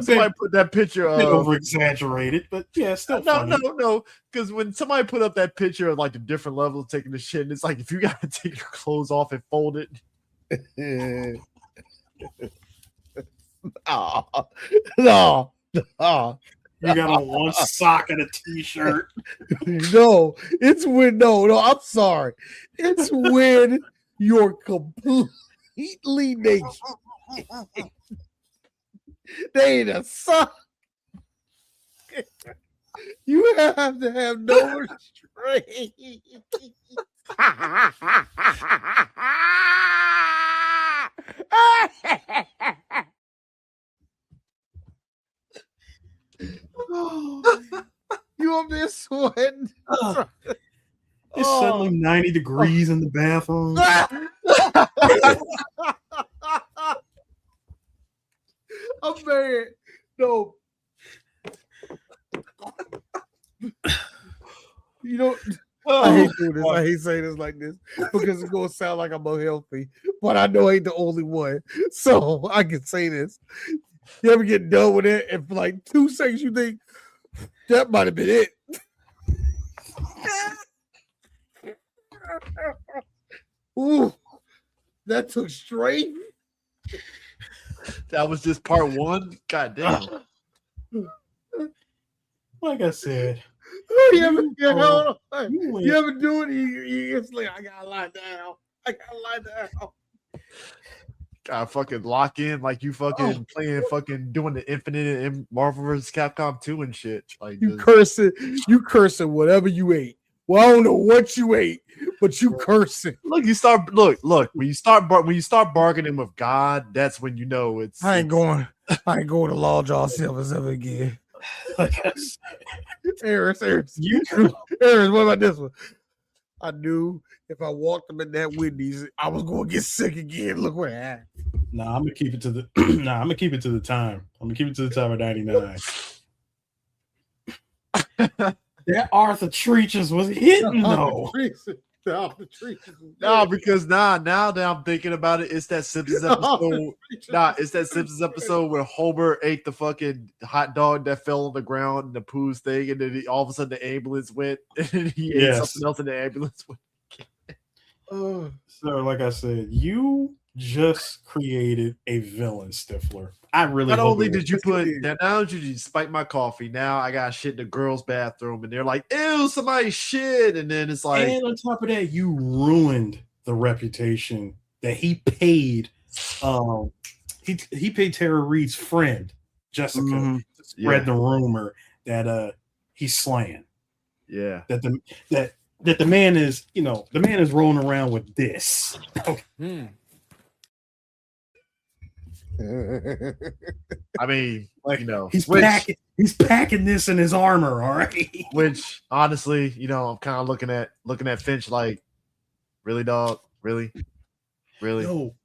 somebody put that picture of over exaggerated, but yeah, still funny. No. Because when somebody put up that picture of like the different levels of taking the shit, and it's like if you gotta take your clothes off and fold it. No. You got on one sock and a t-shirt. No, it's when I'm sorry. It's when you're completely naked. They ain't a sock. You have to have no restraint. You up there sweating? It's suddenly 90 degrees in the bathroom. I'm mad. No. You know, I hate doing this. I hate saying this like this because it's going to sound like I'm unhealthy, but I know I ain't the only one. So I can say this. You ever get done with it and for like 2 seconds you think that might have been it? Ooh, that took straight. That was just part one. God damn. Like I said, you ever do it? It's like I gotta lie down. Gotta fucking lock in like you fucking playing fucking doing the Infinite in Marvel vs. Capcom 2 and shit. Like you cursing whatever you ate. Well, I don't know what you ate, but you cursing. Look, when you start bargaining with God, that's when you know it's. I ain't going to Lawjaw Silvers ever again. Harris, what about this one? I knew if I walked them in that Wendy's, I was going to get sick again. Look what happened. Nah, I'm gonna keep it to the. I'm gonna keep it to the time. I'm gonna keep it to the time of '99. That Arthur Treacher's was hitting though. No, because now that I'm thinking about it, it's that Simpsons episode. It's that Simpsons episode where Homer ate the fucking hot dog that fell on the ground in the Pooh's thing, and then all of a sudden the ambulance went, and he ate something else, and the ambulance went. So, like I said, you just created a villain, Stifler. I really not hope only it did you was- put that, not only did you spike my coffee, now I got shit in the girls' bathroom, and they're like, "Ew, somebody shit," and then it's like, and on top of that, you ruined the reputation that he paid. He paid Tara Reid's friend Jessica to spread the rumor that he's slaying. Yeah, that the man is, the man is rolling around with this. I mean, he's packing this in his armor, all right. Which honestly, I'm kind of looking at Finch like, really, dog, really, No,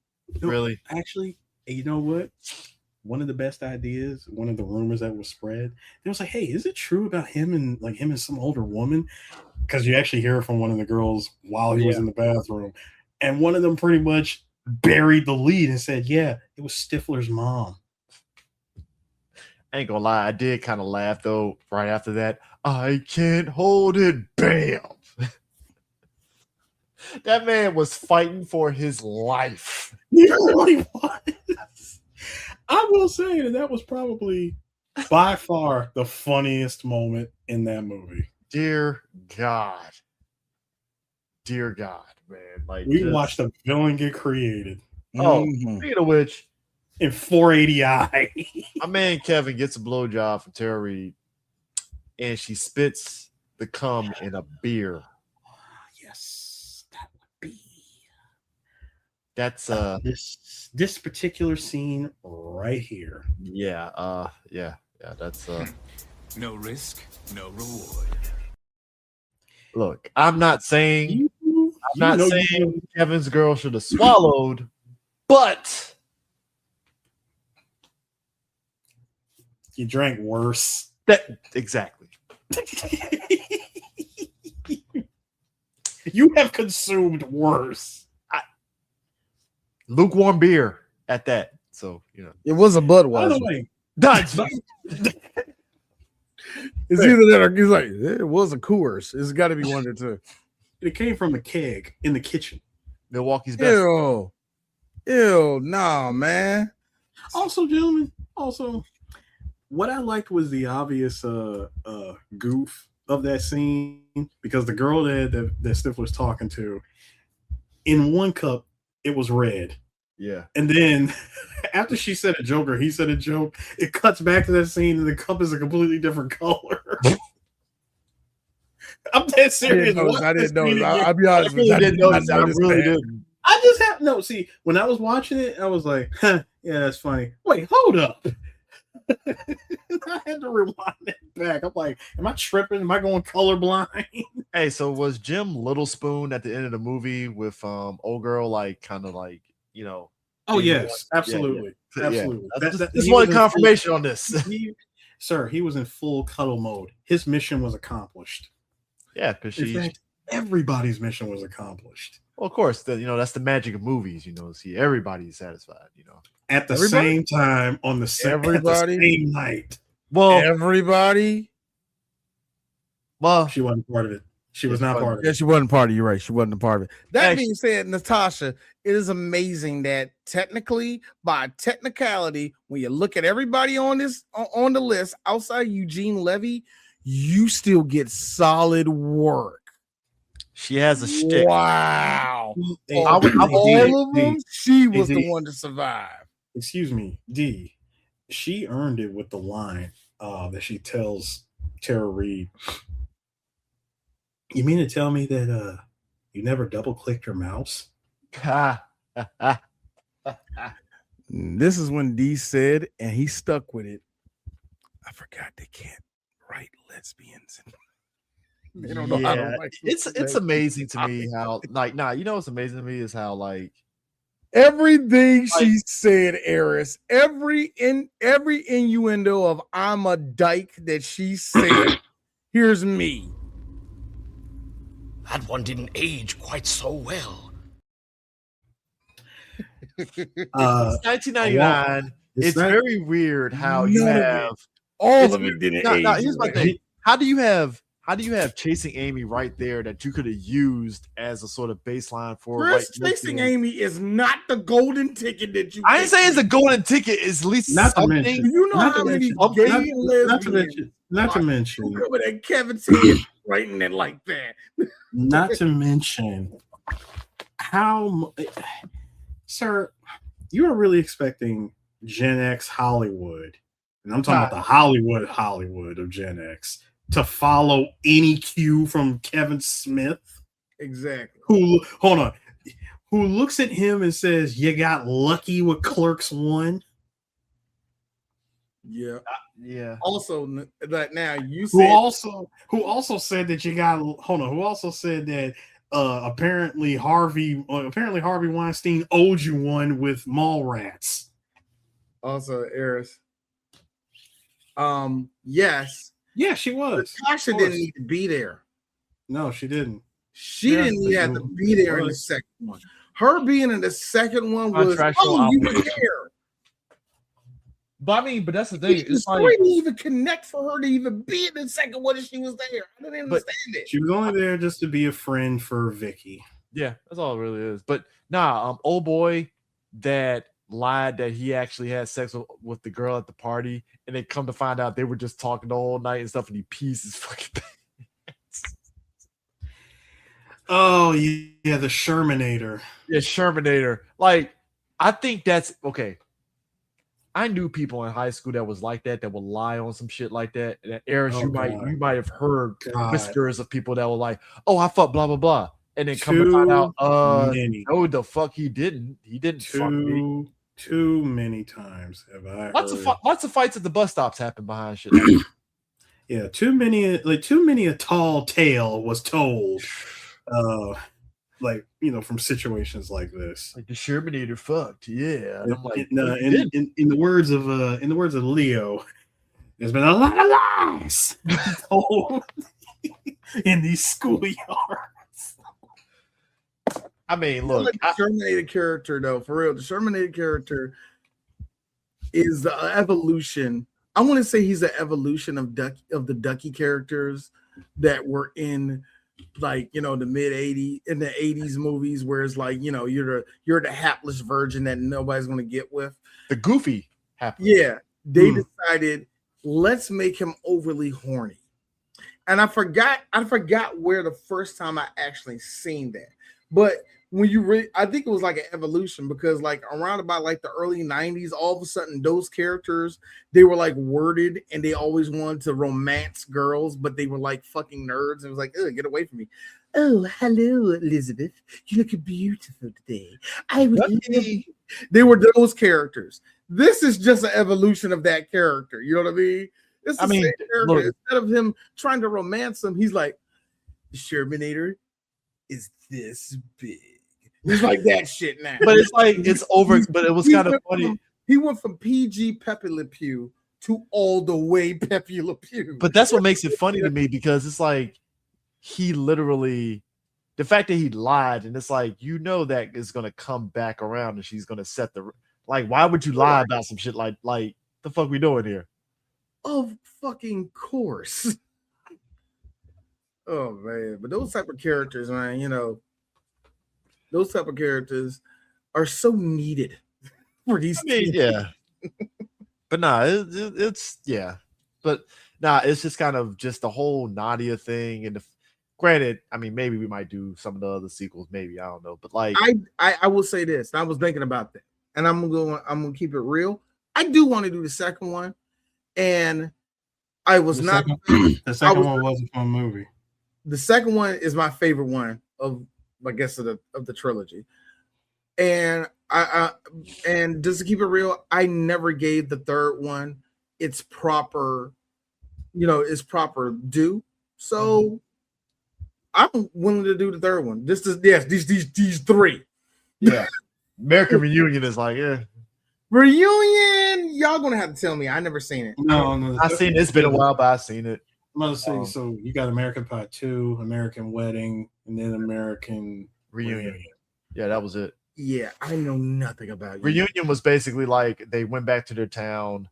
really. Actually, you know what? One of the best ideas, one of the rumors that was spread, it was like, hey, is it true about him and some older woman? Because you actually hear it from one of the girls while he was in the bathroom, and one of them pretty much buried the lead and said, yeah, it was Stifler's mom. I ain't gonna lie, I did kind of laugh though right after that. I can't hold it. Bam. That man was fighting for his life. He really was. I will say that was probably by far the funniest moment in that movie. Dear God, man! Like we watched a villain get created. Oh, speaking of which, in 480i, my man Kevin gets a blowjob from Tara Reid, and she spits the cum in a beer. Yes, that would be. That's this particular scene right here. Yeah, that's no risk, no reward. Look, I'm not saying Kevin's girl should have swallowed, but you drank worse. That exactly. You have consumed worse. Lukewarm beer at that. So, it was a Budweiser. By the way, it's either that or he's like, it was a Coors. It's got to be one or two. It came from a keg in the kitchen. Milwaukee's best. Ew, nah, man. Also, gentlemen, what I liked was the obvious goof of that scene, because the girl that Stifler's talking to, in one cup, it was red. Yeah. And then after she said a joke or he said a joke, it cuts back to that scene and the cup is a completely different color. I'm dead serious. I didn't know. I'll be honest with you. I really didn't. I just have see, when I was watching it, I was like, huh, yeah, that's funny. Wait, hold up. I had to rewind it back. I'm like, am I tripping? Am I going colorblind? Hey, so was Jim Littlespoon at the end of the movie with old girl Oh yes, absolutely. Yeah. Absolutely. Just wanted confirmation on this. He was in full cuddle mode. His mission was accomplished. Yeah, because everybody's mission was accomplished. Well, of course, that's the magic of movies. See, everybody's satisfied. At the same time, on the same night. Well, everybody. Well, she wasn't part of it. She was not part of it. Yeah, she wasn't part of it. You're right. She wasn't a part of it. That being said, Natasha, it is amazing that technically, by technicality, when you look at everybody on the list outside Eugene Levy, you still get solid work. She has a shtick. Wow. All of them, she was the one to survive. Excuse me, D. She earned it with the line that she tells Tara Reid. You mean to tell me that you never double-clicked your mouse? This is when D said, and he stuck with it, I forgot they can't write lesbians. They don't know how to write. It's amazing to me how what's amazing to me is how everything she said, Eris, every innuendo of I'm a dyke that she said, here's me. That one didn't age quite so well. It's 1999. It's very weird how you have all of it didn't age. Here's my thing. How do you have how do you have Chasing Amy right there that you could have used as a sort of baseline for Chris, Chasing Amy is not the golden ticket that you. I ain't saying it's a golden ticket. It's at least Not to something. mention, You know not how to many mention, gay not, and not to lesbians. mention, Over at Kevin's head, writing it like that. not to mention how, sir, you are really expecting Gen X Hollywood, and I'm talking about the Hollywood of Gen X, to follow any cue from Kevin Smith, Exactly. who looks at him and says, "You got lucky with Clerks 1." Yeah. Yeah. Also, that now you Who said also said that you got who also said that apparently Harvey Weinstein owed you one with Mallrats. also Eris. Yes. Yeah, she was. Natasha didn't need to be there. No, she didn't. She didn't even have to be there in the second one. Her being in the second one was you were there. But I mean, but that's the thing. The story didn't even connect for her to even be in the second one if she was there. I didn't understand it. She was only there just to be a friend for Vicky. Yeah, that's all it really is. But nah, old boy that lied that he actually had sex with the girl at the party, and they come to find out they were just talking the whole night and stuff, and he pees his fucking pants. Oh yeah, the Shermanator. Yeah, Shermanator. Like, I think that's okay. I knew people in high school that was like that would lie on some shit like that. And Eris, you might have heard whispers of people that were like, "Oh, I fucked blah blah blah," and then come to find out, no, the fuck he didn't. He didn't fuck me. Too many times have I heard. Lots of fights at the bus stops happen behind shit. Like that. Yeah, too many a tall tale was told. Like, from situations like this. Like the Shermanator fucked, yeah. And I'm like, in the words of Leo, there's been a lot of lies told in these schoolyards. I mean, look, the Shermanator character, though, for real, the Shermanator character is the evolution. I want to say he's the evolution of the Ducky characters that were in, like, the mid 80s, in the 80s movies, where it's like, you're the hapless virgin that nobody's going to get with. The goofy hapless. Yeah, they decided, let's make him overly horny. And I forgot where the first time I actually seen that. But when you I think it was like an evolution, because like around about like the early 90s, all of a sudden those characters, they were like worded and they always wanted to romance girls, but they were like fucking nerds. It was like, get away from me. Oh, hello, Elizabeth. You look beautiful today. They were those characters. This is just an evolution of that character. You know what I mean? It's the same character. Look, instead of him trying to romance him, he's like, the Shermanator is this big. He's like that shit now. But it's like, it's over. But it was kind of funny. He went from PG Pepe Le Pew to all the way Pepe Le Pew. But that's what makes it funny to me, because it's like, he literally, the fact that he lied, and it's like, that is going to come back around and she's going to set the, like, why would you lie about some shit like the fuck we doing here? Of fucking course. Oh man, but those type of characters, man, those type of characters are so needed for these. Yeah. But nah, it's yeah. But nah, it's just kind of just the whole Nadia thing, and granted, I mean, maybe we might do some of the other sequels, maybe, I don't know, but like, I will say this. I was thinking about that, and I'm gonna keep it real. I do want to do the second one, and I was the not. The second one wasn't a fun movie. The second one is my favorite one of, I guess, of the trilogy, and and just to keep it real, I never gave the third one its proper, due. So I'm willing to do the third one. These three. Yeah. American Reunion is like, Reunion. Y'all gonna have to tell me. I never seen it. No. I've seen it. It's been a while, but I've seen it. So you got American Pie 2, American Wedding, and then American Reunion. Yeah, that was it. Yeah, I know nothing about it. Reunion was basically like they went back to their town,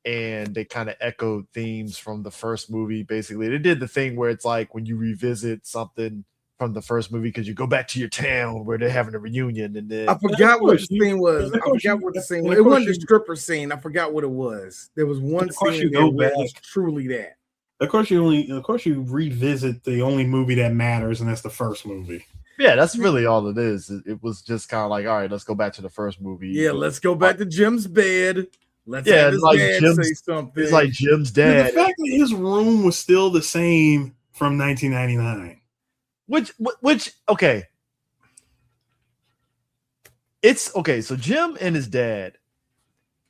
and they kind of echoed themes from the first movie. Basically, they did the thing where it's like when you revisit something from the first movie because you go back to your town where they're having a reunion, and then I forgot what the scene was. I forgot what the scene was. It wasn't the stripper scene. I forgot what it was. There was one scene that was truly that. Of course, you revisit the only movie that matters, and that's the first movie. Yeah, that's really all it is. It was just kind of like, all right, let's go back to the first movie. Yeah, let's go back to Jim's bed. Let's have his dad say something. It's like Jim's dad. The fact that his room was still the same from 1999. Which okay. It's okay. So Jim and his dad.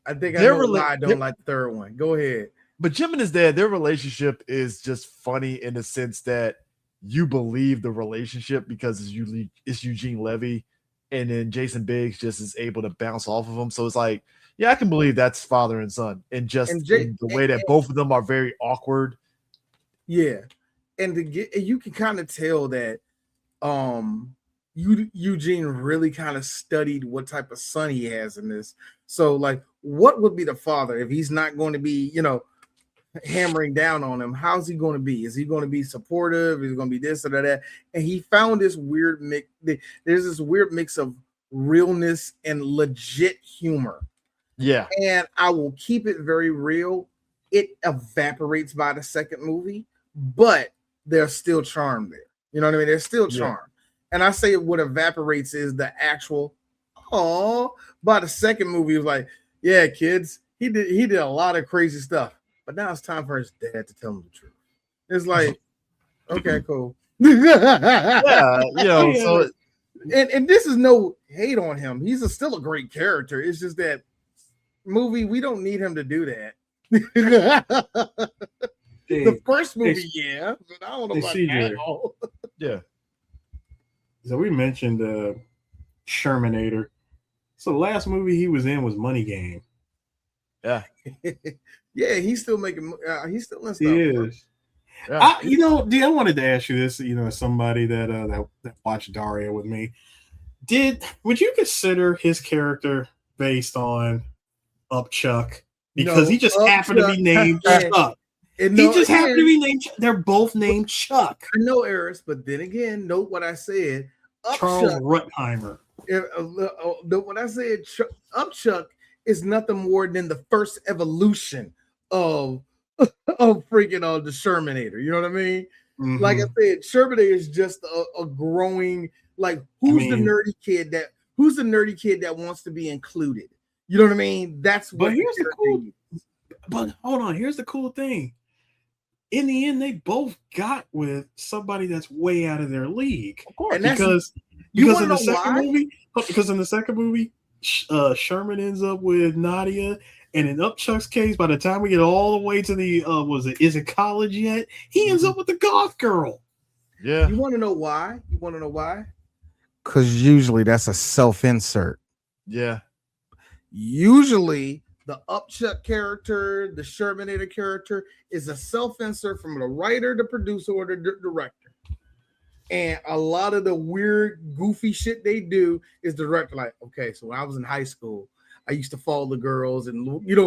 I think I know why I don't like the third one. Go ahead. But Jim and his dad, their relationship is just funny in the sense that you believe the relationship because it's Eugene Levy, and then Jason Biggs just is able to bounce off of him. So it's like, yeah, I can believe that's father and son, and the way that both of them are very awkward. Yeah, and you can kind of tell that Eugene really kind of studied what type of son he has in this. So, like, what would be the father if he's not going to be, hammering down on him? How's he going to be? Is he going to be supportive? Is he going to be this or that? And he found this weird mix. There's this weird mix of realness and legit humor. Yeah. And I will keep it very real. It evaporates by the second movie, but there's still charm there. You know what I mean? There's still charm. Yeah. And I say what evaporates is the actual, by the second movie, it was like, yeah, kids, he did a lot of crazy stuff. But now it's time for his dad to tell him the truth. It's like, okay, cool. So and this is no hate on him. He's still a great character. It's just that movie, we don't need him to do that. The first movie, yeah. But I don't know about that. Yeah. So we mentioned Shermanator. So the last movie he was in was Money Game. Yeah. Yeah, he's still making. He's still in stuff. He is. Yeah. I wanted to ask you this. As somebody that watched Daria with me, would you consider his character based on Upchuck? Because he just happened to be named Chuck. He just happened to be named. They're both named Chuck. I know, Eris, but then again, note what I said. Charles Rutheimer. Note what I said. Upchuck is nothing more than the first evolution of freaking the Shermanator. You know what I mean? Mm-hmm. Like I said, Shermanator is just a growing, like, who's the nerdy kid that wants to be included? You know what I mean? That's what. But hold on, here's the cool thing. In the end, they both got with somebody that's way out of their league. Of course, because in the second movie, Sherman ends up with Nadia, and in Upchuck's case, by the time we get all the way to the is it college yet? He ends up with the goth girl. Yeah. You want to know why? Because usually that's a self-insert. Yeah. Usually the Upchuck character, the Shermanator character, is a self-insert from the writer, the producer, or the director. And a lot of the weird, goofy shit they do is the director like, okay, so when I was in high school, I used to follow the girls and,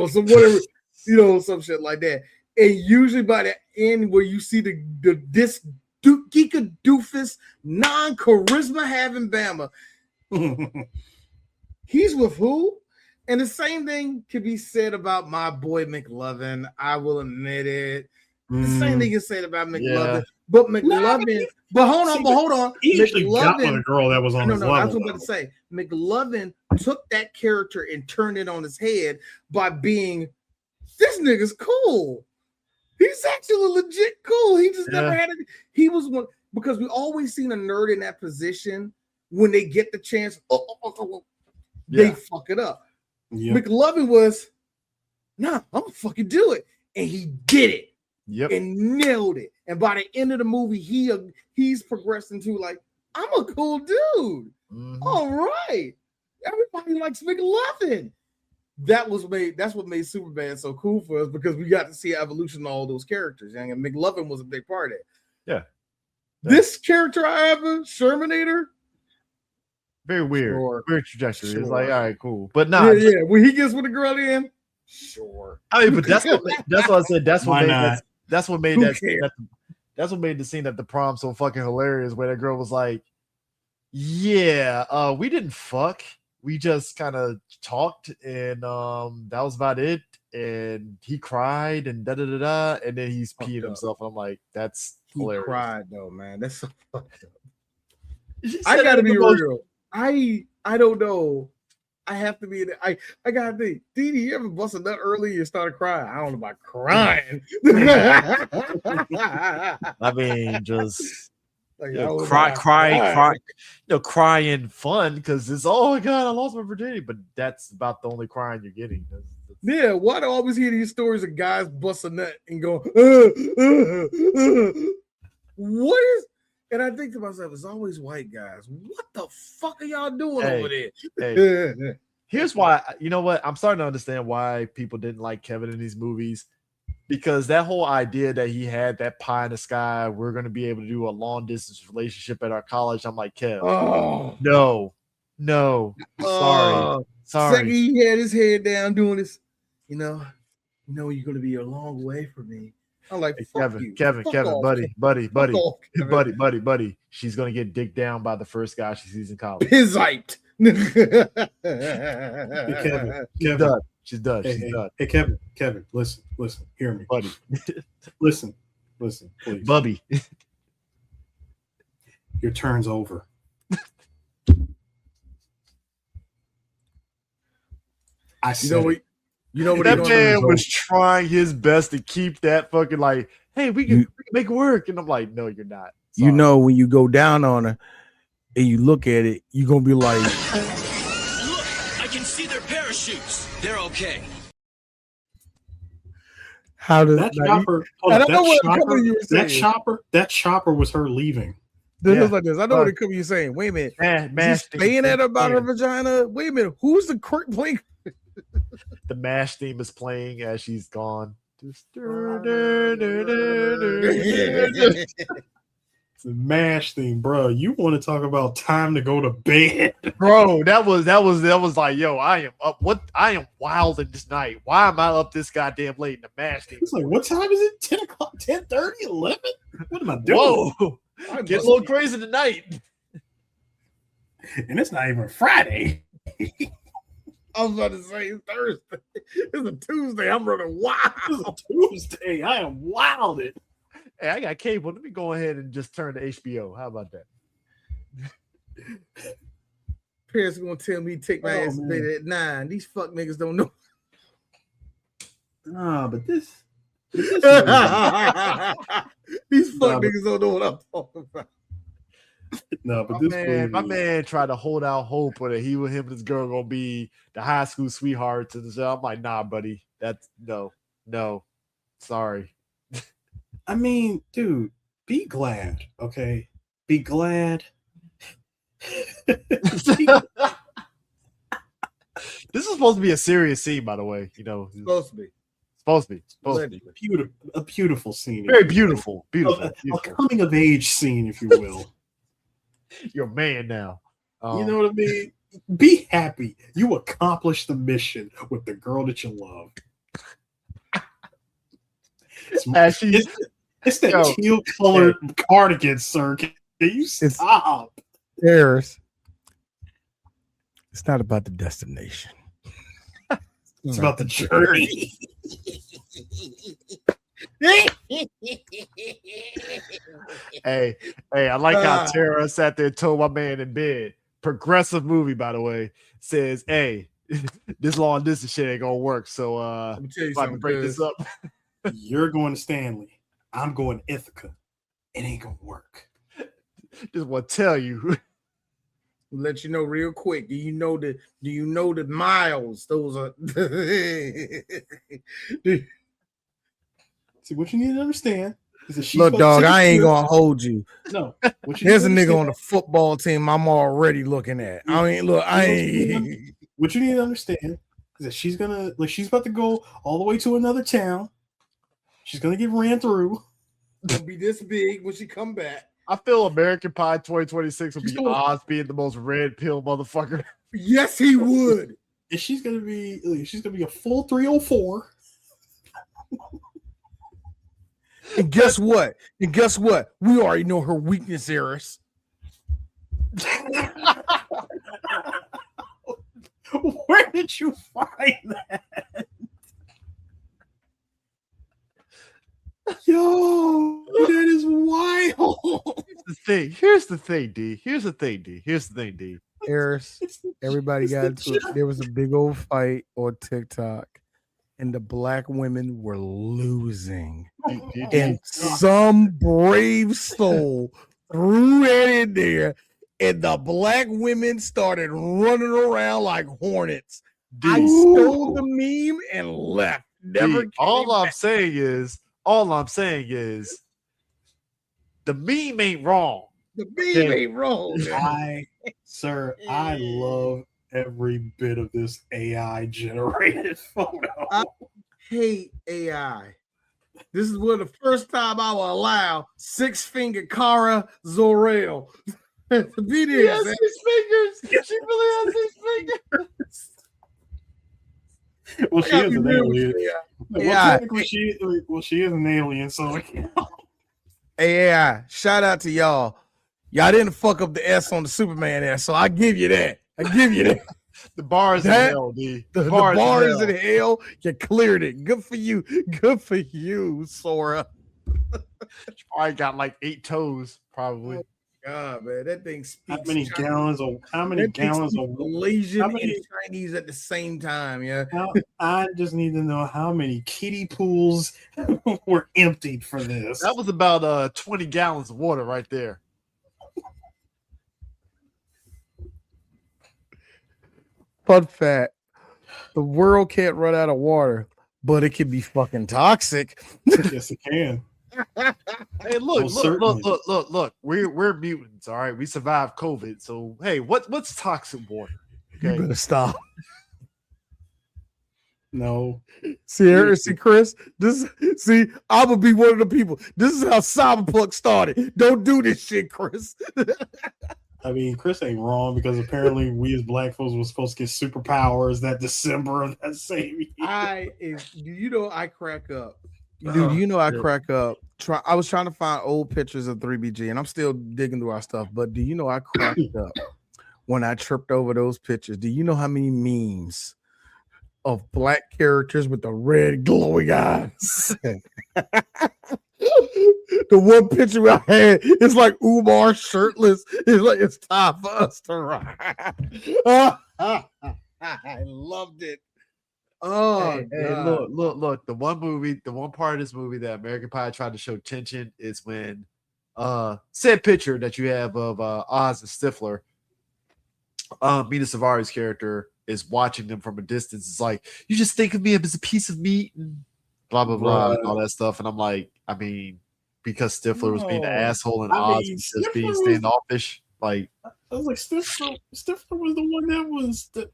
some whatever, some shit like that. And usually by the end where you see this geeka doofus, non-charisma having Bama, he's with who? And the same thing could be said about my boy McLovin. I will admit it. The same thing is said about McLovin. Yeah. But McLovin, but hold on. He actually got with a girl that was on his level. I was about to say, McLovin took that character and turned it on his head by being, this nigga's cool. He's actually legit cool. He just never had it. He was one, because we always seen a nerd in that position when they get the chance, they fuck it up. Yep. McLovin was, I'm gonna fucking do it. And he did it. Yep. And nailed it. And by the end of the movie, he's progressed into like, I'm a cool dude. Mm-hmm. All right. Everybody likes McLovin. That's what made Superman so cool for us, because we got to see evolution of all those characters. And McLovin was a big part of it. Yeah. This character, Shermanator, very weird. Weird trajectory. It's like, all right, cool. But nah. Yeah. When he gets with the girl in, Sure. I mean, but that's what I said. That's what Why made not? that's what made that's what made the scene at the prom so fucking hilarious. Where that girl was like, "Yeah, we didn't fuck. We just kind of talked, and that was about it." And he cried and da da da da, and then he's peeing himself. And I'm like, "That's hilarious." He cried though, man. That's so fucked up. She I said gotta that be in the most- real. I don't know. I have to be. I gotta think. Dee, you ever bust a nut early and started crying? I don't know about crying. I mean, just Like, you know, I was cry, like, cry, crying fun because it's oh my god, I lost my virginity. But that's about the only crying you're getting. Yeah, why do I always hear these stories of guys bust a nut and go, what is? And I think to myself, it's always white guys. What the fuck are y'all doing over there? Hey, here's why. You know what? I'm starting to understand why people didn't like Kevin in these movies. Because that whole idea that he had that pie in the sky, we're going to be able to do a long distance relationship at our college. I'm like, Kev, no, sorry. Second he had his head down doing this, you know, you're going to be a long way from me. I'm like, hey, fuck Kevin, off, buddy. She's going to get dicked down by the first guy she sees in college. Hyped. Kevin. She's done. Hey, Kevin, listen, hear me, buddy. listen, please, Bubby. Your turn's over. I said, you know what? That man was trying his best to keep that fucking like, hey, we can make it work, and I'm like, no, you're not. Sorry. You know, when you go down on her and you look at it, you're gonna be like, Look, I can see their parachutes. They're okay. how does that chopper? That chopper was her leaving. This like this. I know what it could be saying. Wait a minute, Mash saying that about her vagina. Wait a minute, who's the playing? The MASH theme is playing as she's gone. It's the MASH theme, bro. You want to talk about time to go to bed, bro? That was like, yo, I am up. What I am wild in this night. Why am I up this goddamn late in the MASH theme? It's like, what time is it? 10 o'clock, 10:30, 11? What am I doing? Whoa, get a little crazy tonight. And it's not even Friday. I was about to say it's Thursday. It's a Tuesday. I'm running wild. It's a Tuesday. I am wilded. Hey, I got cable. Let me go ahead and just turn to HBO. How about that? Parents are gonna tell me to take my ass to bed at 9. These fuck niggas don't know. Nah, but this these fuck niggas don't know what I'm talking about. No, but my man tried to hold out hope that him and his girl gonna be the high school sweethearts, and so I'm like, nah, buddy, that's no, sorry. I mean, dude, be glad, okay? Be glad. This is supposed to be a serious scene, by the way. You know, supposed to be. A beautiful scene. Very beautiful. A coming of age scene, if you will. You're a man now. You know what I mean? Be happy. You accomplished the mission with the girl that you love. It's that teal colored cardigan, sir. Can you stop? It's not about the destination. It's about the journey. Hey, I like how Tara sat there and told my man in bed. Progressive movie, by the way, says, hey, this long distance shit ain't gonna work. So let me tell you if I can break this up. You're going to Stanley. I'm going to Ithaca. It ain't gonna work. Just want to tell you. Let you know real quick. Do you know the miles? Those are see what you need to understand is that look, dog, I ain't gonna hold you. No, there's a nigga on the football team I'm already looking at. I mean, look, what you need to understand is that she's about to go all the way to another town. She's gonna get ran through. It'll be this big when she come back. I feel American Pie 2026 will be Oz being the most red pill motherfucker. Yes, he would. And she's gonna be a full 304. And guess what? We already know her weakness, Eris. Where did you find that? Yo, that is wild. Here's the thing, D. Eris, everybody got into it. There was a big old fight on TikTok, and the black women were losing. And some brave soul threw that in there, and the black women started running around like hornets. I stole the meme and left. All I'm saying is the meme ain't wrong. The meme ain't wrong. I love every bit of this AI generated photo. I hate AI. This is one of the first time I will allow 6-finger Cara Zor-El to be there. She has 6 fingers. She really has 6 fingers. Well, she is an alien. Well, she is an alien, so Hey, AI, shout out to y'all. Y'all didn't fuck up the S on the Superman there, so I give you that. The bars in hell, D. The bars in hell, you cleared it. Good for you. Good for you, Sora. She probably got like 8 toes, probably. Oh, God, man, that thing speaks. How many gallons of Malaysian and Chinese at the same time? Yeah. I just need to know how many kiddie pools were emptied for this. That was about 20 gallons of water right there. Fun fact: the world can't run out of water, but it can be fucking toxic. Yes, it can. Hey, look! We're mutants, all right. We survived COVID, so hey, what's toxic water? Okay? You better stop. No. See, Chris. I'm gonna be one of the people. This is how Cyberpunk started. Don't do this shit, Chris. I mean, Chris ain't wrong because apparently we as black folks were supposed to get superpowers that December of that same year. I crack up. Dude, I crack up. I was trying to find old pictures of 3BG, and I'm still digging through our stuff. But do you know I cracked up when I tripped over those pictures? Do you know how many memes of black characters with the red glowing eyes? The one picture I had is like Umar shirtless. It's like it's time for us to ride. I loved it. Oh, hey, look! The one part of this movie that American Pie tried to show tension is when said picture that you have of Oz and Stifler, Mina Savari's character is watching them from a distance. It's like, you just think of me as a piece of meat and blah blah blah and all that stuff. And I'm like, I mean, because Stifler was being an asshole and Oz was just being standoffish. Like, I was like, Stifler was the one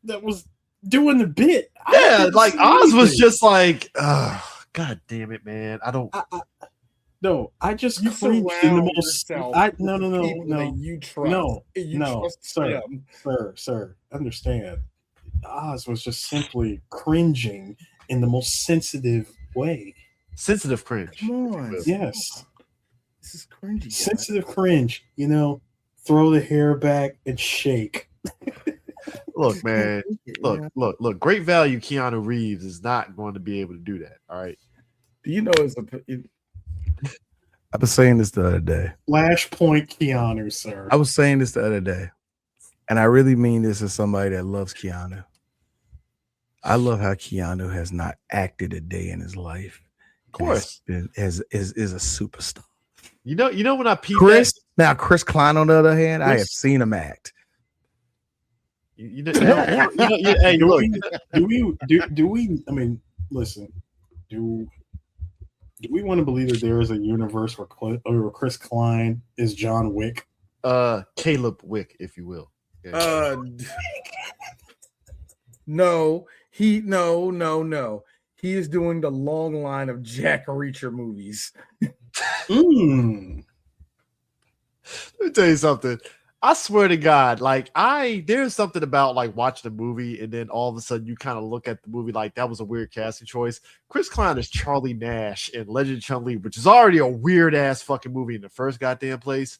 that was doing the bit. Yeah, like Oz was just like, God damn it, man. I don't. I just cringed in the most. Sir. Understand. Oz was just simply cringing in the most sensitive way. Sensitive cringe. Come on. Yes. This is cringy. Sensitive cringe. Throw the hair back and shake. Look, man. Look. Great value Keanu Reeves is not going to be able to do that. All right. Do you know I was saying this the other day. Flashpoint Keanu, sir. I was saying this the other day. And I really mean this as somebody that loves Keanu. I love how Keanu has not acted a day in his life. Of course. Is a superstar. You know when I peep Chris Klein, on the other hand, I have seen him act. Hey, look. Do we? I mean, listen. Do we want to believe that there is a universe where Chris Klein is John Wick? Caleb Wick, if you will. Yeah. No. He is doing the long line of Jack Reacher movies. Let me tell you something. I swear to God, like there's something about like watching a movie and then all of a sudden you kind of look at the movie like that was a weird casting choice. Chris Klein is Charlie Nash in Legend of Chun-Li, which is already a weird ass fucking movie in the first goddamn place.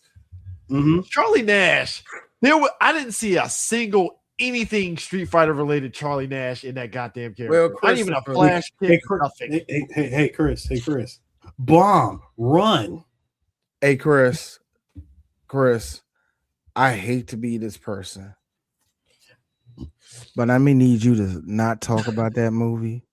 Mm-hmm. Charlie Nash, I didn't see a single anything Street Fighter related Charlie Nash in that goddamn character. Well, not even a flash kick, nothing. Hey, Chris. Bomb, run. Hey, Chris, I hate to be this person, but I may need you to not talk about that movie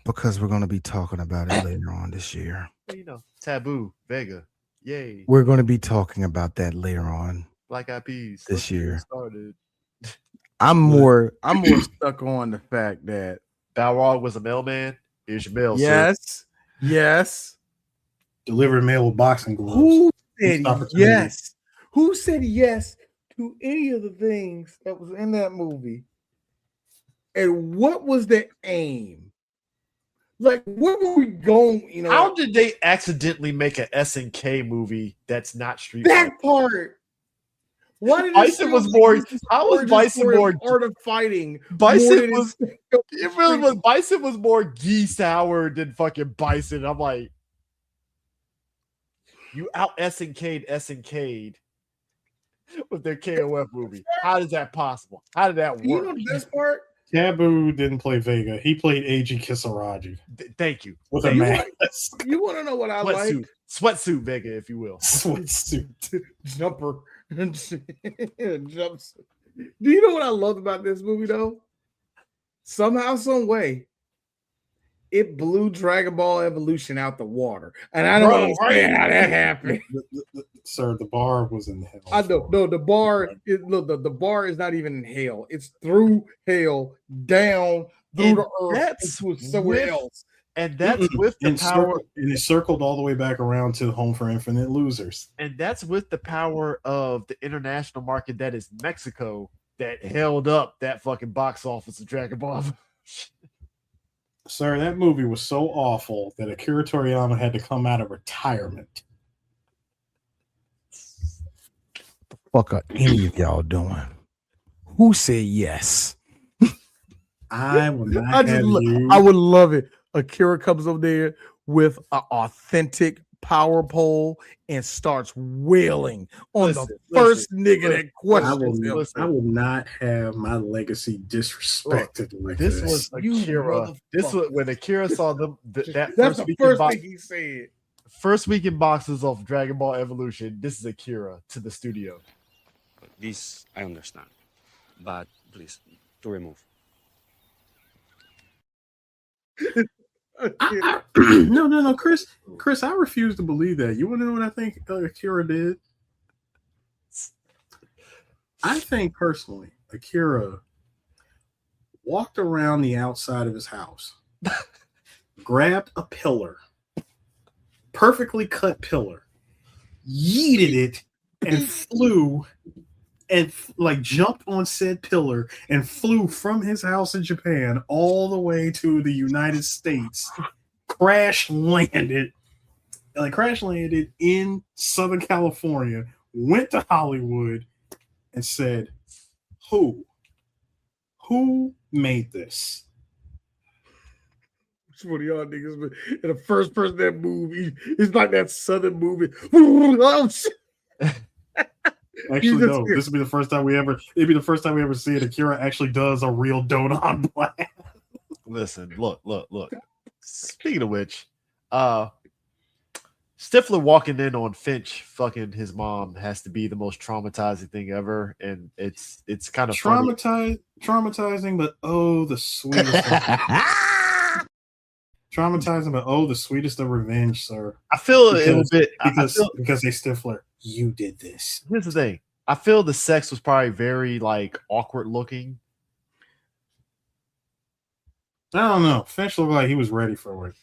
because we're going to be talking about it later on this year. You know, Taboo, Vega, yay. We're going to be talking about that later on. Black Eyed Peas this year. Started. I'm more stuck on the fact that Balrog was a mailman. Here's your mail. Yes. Deliver mail with boxing gloves. Who said yes? Who said yes to any of the things that was in that movie? And what was the aim? Like, where were we going? You know, how did they accidentally make an SNK movie that's not Street Fighter? That part. Why did Bison was more? How was Bison more art of fighting? Bison was. It really was. Bison was more geese sour than fucking Bison. I'm like, you out SNK'd with their KOF movie. How is that possible? How did that work? You know the best part? Taboo didn't play Vega. He played Eiji Kisaragi. Thank you. With a mask. You want to know what I like? Sweatsuit Vega, if you will. Sweatsuit. Jumper. Jumps. Do you know what I love about this movie, though? Somehow, some way, it blew Dragon Ball Evolution out the water. And I don't understand how that happened. Sir, the bar was in hell. I know. No, the bar is the bar is not even in hell. It's through hell, down through the earth, into somewhere else. And that's with the power. And it circled all the way back around to Home for Infinite Losers. And that's with the power of the international market that is Mexico that held up that fucking box office of Dragon Ball. Sir, that movie was so awful that Akira Toriyama had to come out of retirement. What the fuck are any of y'all doing? Who said yes? I would not I would love it. Akira comes over there with an authentic power pole and starts wailing on the first nigga that questions him. I will not have my legacy disrespected like this. This was Akira. This was when Akira saw them. That's the first thing he said. First weekend boxes of Dragon Ball Evolution. This is Akira to the studio. This I understand, but please to remove. No, Chris, I refuse to believe that. You want to know what I think Akira did? I think personally, Akira walked around the outside of his house, grabbed a pillar, perfectly cut pillar, yeeted it, and flew and jumped on said pillar and flew from his house in Japan all the way to the United States, crash landed in Southern California, went to Hollywood and said, who made this? Which one of y'all niggas? And the first person that movie is like that Southern movie. Actually, no. This will be the first time we ever. It'd be the first time we ever see it. Akira actually does a real Donon blast. Listen, look. Speaking of which, Stifler walking in on Finch fucking his mom has to be the most traumatizing thing ever, and it's kind of traumatizing, but oh, the sweetest. Traumatizing, but oh, the sweetest of revenge, sir. I feel a little bit because they Stifler. You did this. Here's the thing. I feel the sex was probably very awkward looking. I don't know. Finch looked like he was ready for it.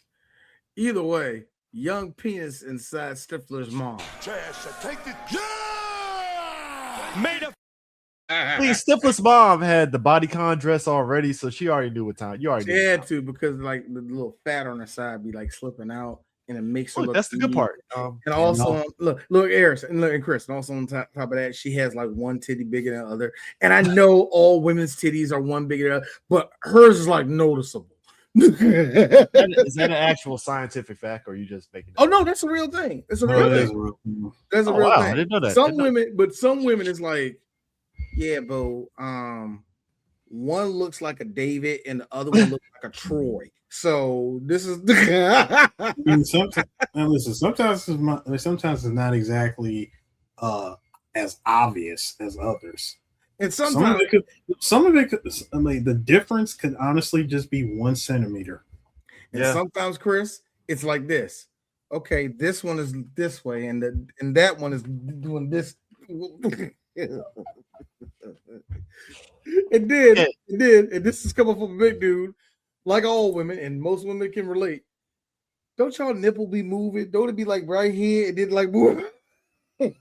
Either way, young penis inside Stifler's mom. Made up. Stifler's mom had the bodycon dress already, so she already knew what time. You already had to because the little fat on her side be slipping out. and it makes her Look, look. that's the good part. And also, look, Eris, and Chris, and also on top of that, she has like one titty bigger than the other. And I know all women's titties are one bigger than the other, but hers is like noticeable. Is that an actual scientific fact, or are you just making? Oh no, that's a real thing. It's a real thing. That's a real thing. I didn't know that. Some women is like, yeah, bro. One looks like a David, and the other one looks like a Troy. So this is. Sometimes it's not exactly as obvious as others. And some of it could. I mean, the difference could honestly just be 1 centimeter. And sometimes, Chris, it's like this. Okay, this one is this way, and that one is doing this. It did. And this is coming from a big dude, like all women, and most women can relate. Don't y'all nipple be moving? Don't it be like right here and then like move? Can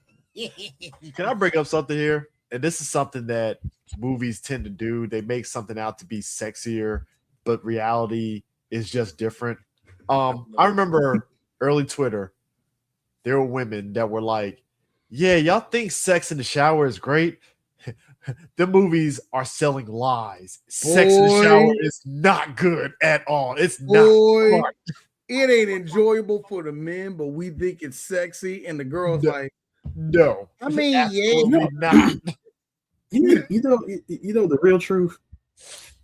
I bring up something here? And this is something that movies tend to do. They make something out to be sexier, but reality is just different. I remember early Twitter, there were women that were like, yeah, y'all think sex in the shower is great? The movies are selling lies. Sex in the shower is not good at all. It's not smart. It ain't enjoyable for the men, but we think it's sexy, and the girls like, no. I mean, not. You know the real truth.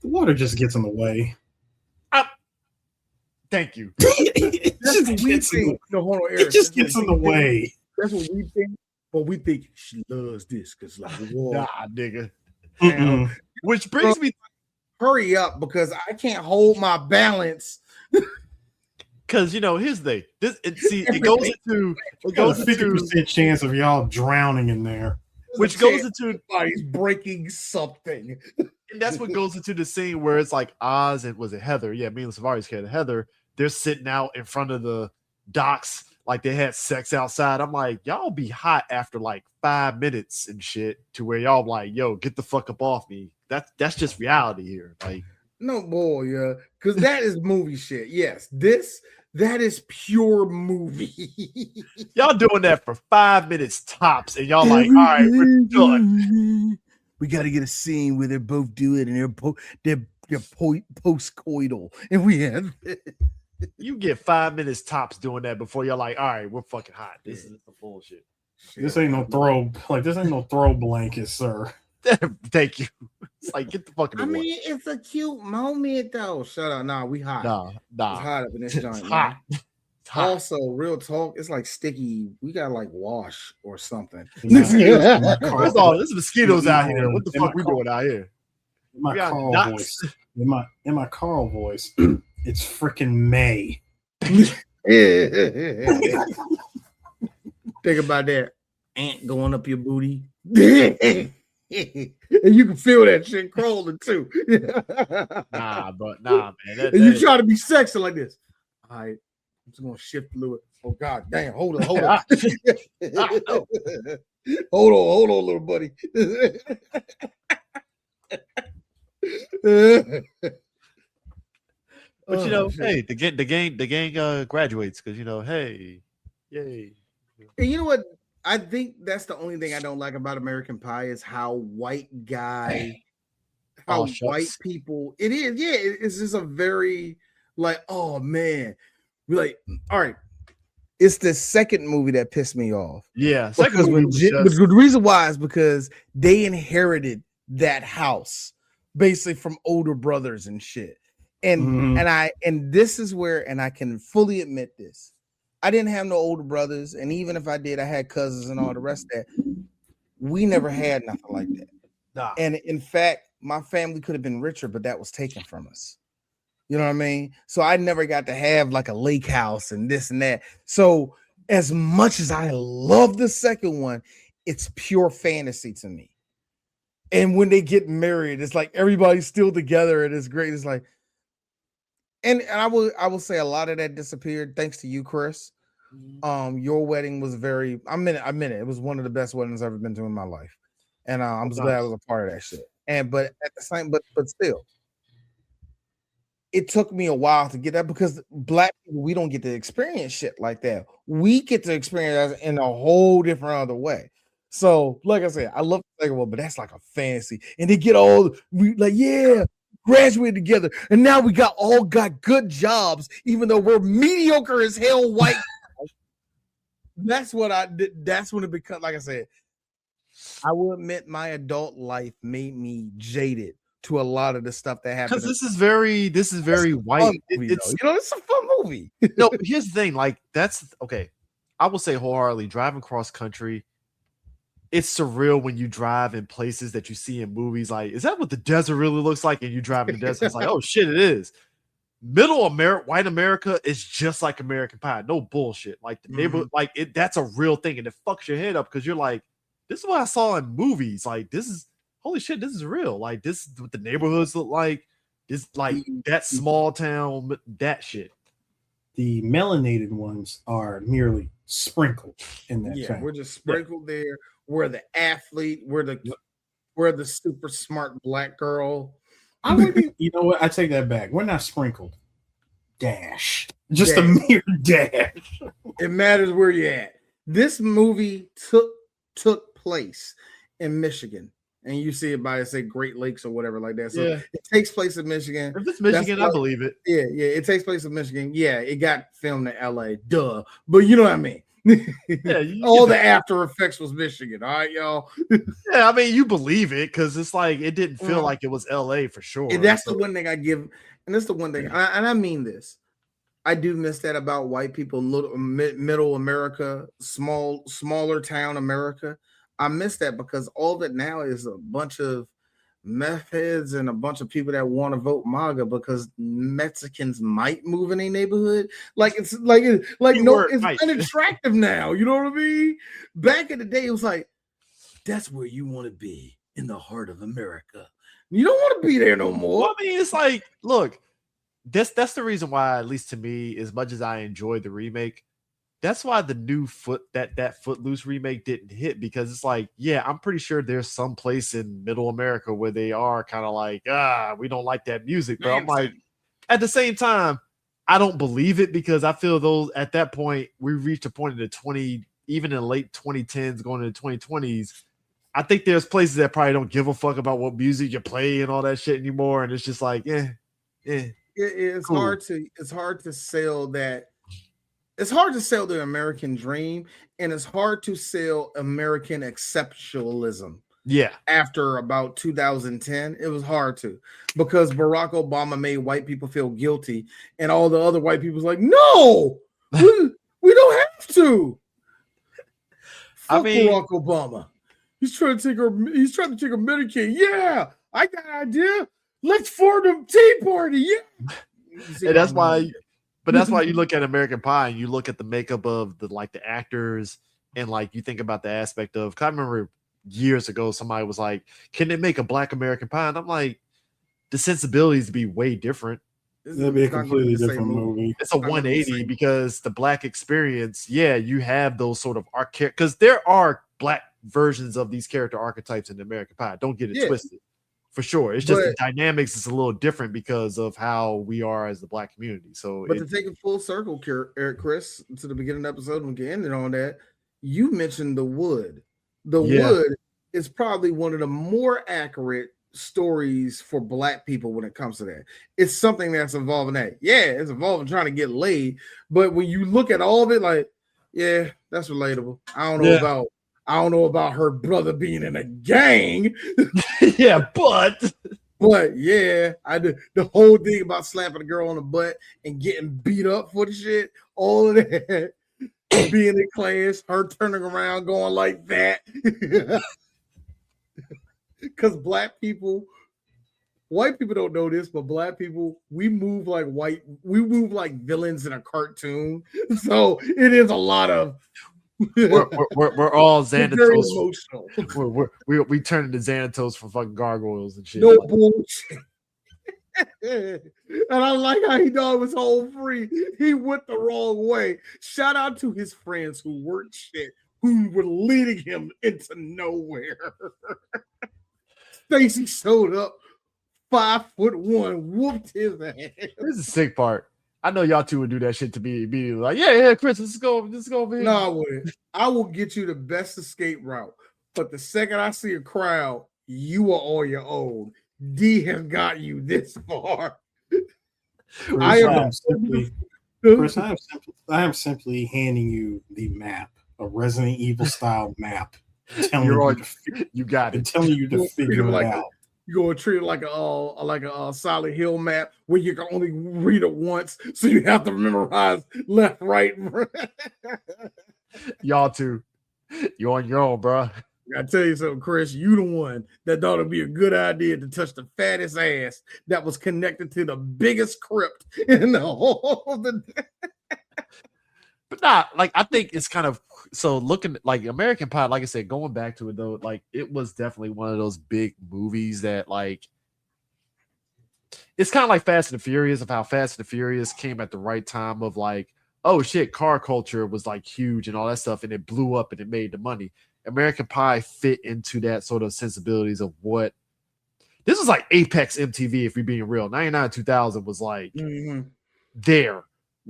The water just gets in the way. Thank you. That's what we think. No, hold on, Eric. It just gets in the way. That's what we think. But we think she loves this because like nah, nigga. Which brings me. Hurry up because I can't hold my balance. Because here's the thing. It goes into 50% chance of y'all drowning in there. Which goes into somebody's breaking something. And that's what goes into the scene where it's like Oz and was it Heather? Yeah, Mila Savari's character Heather. They're sitting out in front of the docks like they had sex outside. I'm like, y'all be hot after like 5 minutes and shit to where y'all like, yo, get the fuck up off me. That's just reality here. Like, no, boy, yeah, because that is movie shit. Yes, that is pure movie. Y'all doing that for 5 minutes tops, and y'all like, all right, we're done. We got to get a scene where they both do it, and they're post-coital, and we have. You get 5 minutes tops doing that before you're like, all right, we're fucking hot. This is the bullshit. This ain't no throw blanket, sir. Thank you. It's like, get the fucking. I mean, it's a cute moment though. Shut up. Nah, we hot. Nah. It's hot up in this joint. It's hot. It's hot. Also, real talk, it's like sticky. We gotta like wash or something. There's mosquitoes out here. What the fuck we doing out here? In my Carl voice, it's freaking May. Think about that ant going up your booty. And you can feel that shit crawling too. Nah, man. And you try to be sexy like this. All right, I'm just gonna shift a little. Oh god damn, hold on. Hold on, little buddy. But hey, the gang graduates because hey, yay. And you know what? I think that's the only thing I don't like about American Pie is how white people it is. Yeah, it's just a very like, oh man, we're like, all right. It's the second movie that pissed me off. Yeah, because the reason why is because they inherited that house basically from older brothers and shit. And and this is where, and I can fully admit this. I didn't have no older brothers, and even if I did, I had cousins and all the rest of that. We never had nothing like that. Nah. And in fact, my family could have been richer, but that was taken from us. You know what I mean? So I never got to have like a lake house and this and that. So as much as I love the second one, it's pure fantasy to me. And when they get married, it's like everybody's still together and it's great. It's like, and I will say a lot of that disappeared thanks to you, Chris. Your wedding was very, I mean it. It was one of the best weddings I've ever been to in my life. And I'm just glad I was a part of that shit. But at the same, but still, it took me a while to get that because black people, we don't get to experience shit like that. We get to experience that in a whole different other way. So, like I said, I love the second one, but that's like a fantasy. And they get all graduated together, and now we all got good jobs, even though we're mediocre as hell white. That's what I did. That's when it becomes, like I said, I will admit my adult life made me jaded to a lot of the stuff that happened. Because this is very white. It's a fun movie. No, here's the thing. Like, that's okay. I will say wholeheartedly, driving cross country, it's surreal when you drive in places that you see in movies. Like, is that what the desert really looks like? And you drive in the desert, it's like, oh shit, it is. White America is just like American Pie. No bullshit. Like the neighborhood, like that's a real thing, and it fucks your head up because you're like, this is what I saw in movies. Like, this is holy shit, this is real. Like, this is what the neighborhoods look like. This like that small town, that shit. The melanated ones are merely sprinkled in that. Yeah, we're just sprinkled there. We're the athlete. We're the super smart black girl. You know what? I take that back. We're not sprinkled. Dash. Just a mere dash. It matters where you're at. This movie took place in Michigan. And you see it by, say, Great Lakes or whatever like that. So it takes place in Michigan. If it's Michigan, I believe it. Yeah, it takes place in Michigan. Yeah, it got filmed in LA. Duh. But you know what I mean. All the after effects was Michigan. All right, y'all. Yeah, I mean, you believe it because it's like it didn't feel like it was LA for sure. And that's the one thing I give, and that's the one thing, and I mean this. I do miss that about white people, middle America, smaller town America. I miss that because all that now is a bunch of meth heads and a bunch of people that want to vote MAGA because Mexicans might move in a neighborhood. It's unattractive now. You know what I mean? Back in the day, it was like, that's where you want to be, in the heart of America. You don't want to be there no more. Well, I mean, it's like, look, that's the reason why, at least to me, as much as I enjoyed the remake, that's why the new that Footloose remake didn't hit, because it's like, yeah, I'm pretty sure there's some place in middle America where they are kind of like, we don't like that music. But I'm like, at the same time, I don't believe it because I feel those at that point, we reached a point in the even in the late 2010s, going into the 2020s. I think there's places that probably don't give a fuck about what music you play and all that shit anymore. And it's just like, it's cool. It's hard to sell that. It's hard to sell the American dream, and it's hard to sell American exceptionalism. Yeah. After about 2010, it was hard to, because Barack Obama made white people feel guilty, and all the other white people was like, no, we don't have to. Fuck Barack Obama. He's trying to take our Medicaid. Yeah, I got an idea. Let's form a Tea Party. Yeah. And that's why. But that's why you look at American Pie and you look at the makeup of the actors, and like you think about the aspect of, I remember years ago somebody was like, can they make a Black American Pie? And I'm like, the sensibilities be way different. It'd be a completely different movie. It's a 180 because the Black experience, you have those sort of because there are Black versions of these character archetypes in American Pie. Don't get it twisted. For sure. It's just the dynamics is a little different because of how we are as the Black community. So, to take it full circle, Chris, to the beginning of the episode, and we ended on that, you mentioned The Wood. The Wood is probably one of the more accurate stories for Black people when it comes to that. It's something that's involving that. Yeah, it's involving trying to get laid. But when you look at all of it, like, yeah, that's relatable. I don't know about her brother being in a gang. But yeah, I did the whole thing about slapping a girl on the butt and getting beat up for the shit. All of that, being in class, her turning around, going like that. Because Black people, white people don't know this, but Black people, we move like villains in a cartoon. So it is a lot of. we're all Xanatos. We turn into Xanatos for fucking gargoyles and shit. No bullshit. And I like how he thought it was home free. He went the wrong way. Shout out to his friends who weren't shit, who were leading him into nowhere. Stacy showed up 5'1" whooped his ass. This is the sick part. I know y'all two would do that shit to me immediately. Like, yeah, Chris, let's go over here. No, I wouldn't. I will get you the best escape route. But the second I see a crowd, you are on your own. D has got you this far. I am simply handing you the map, a Resident Evil style map. You got it. Telling you to figure it out. You're gonna treat it like a Silent Hill map where you can only read it once, so you have to memorize left, right. Y'all two, you're on your own, bro. I tell you something, Chris. You the one that thought it'd be a good idea to touch the fattest ass that was connected to the biggest crypt in the whole of the. But not like I think it's kind of so looking like American Pie. Like I said, going back to it though, like it was definitely one of those big movies that like it's kind of like Fast and the Furious of how Fast and the Furious came at the right time of like, oh shit, car culture was like huge and all that stuff, and it blew up and it made the money. American Pie fit into that sort of sensibilities of what this was like Apex MTV, if we're being real. 99 2000 was like there.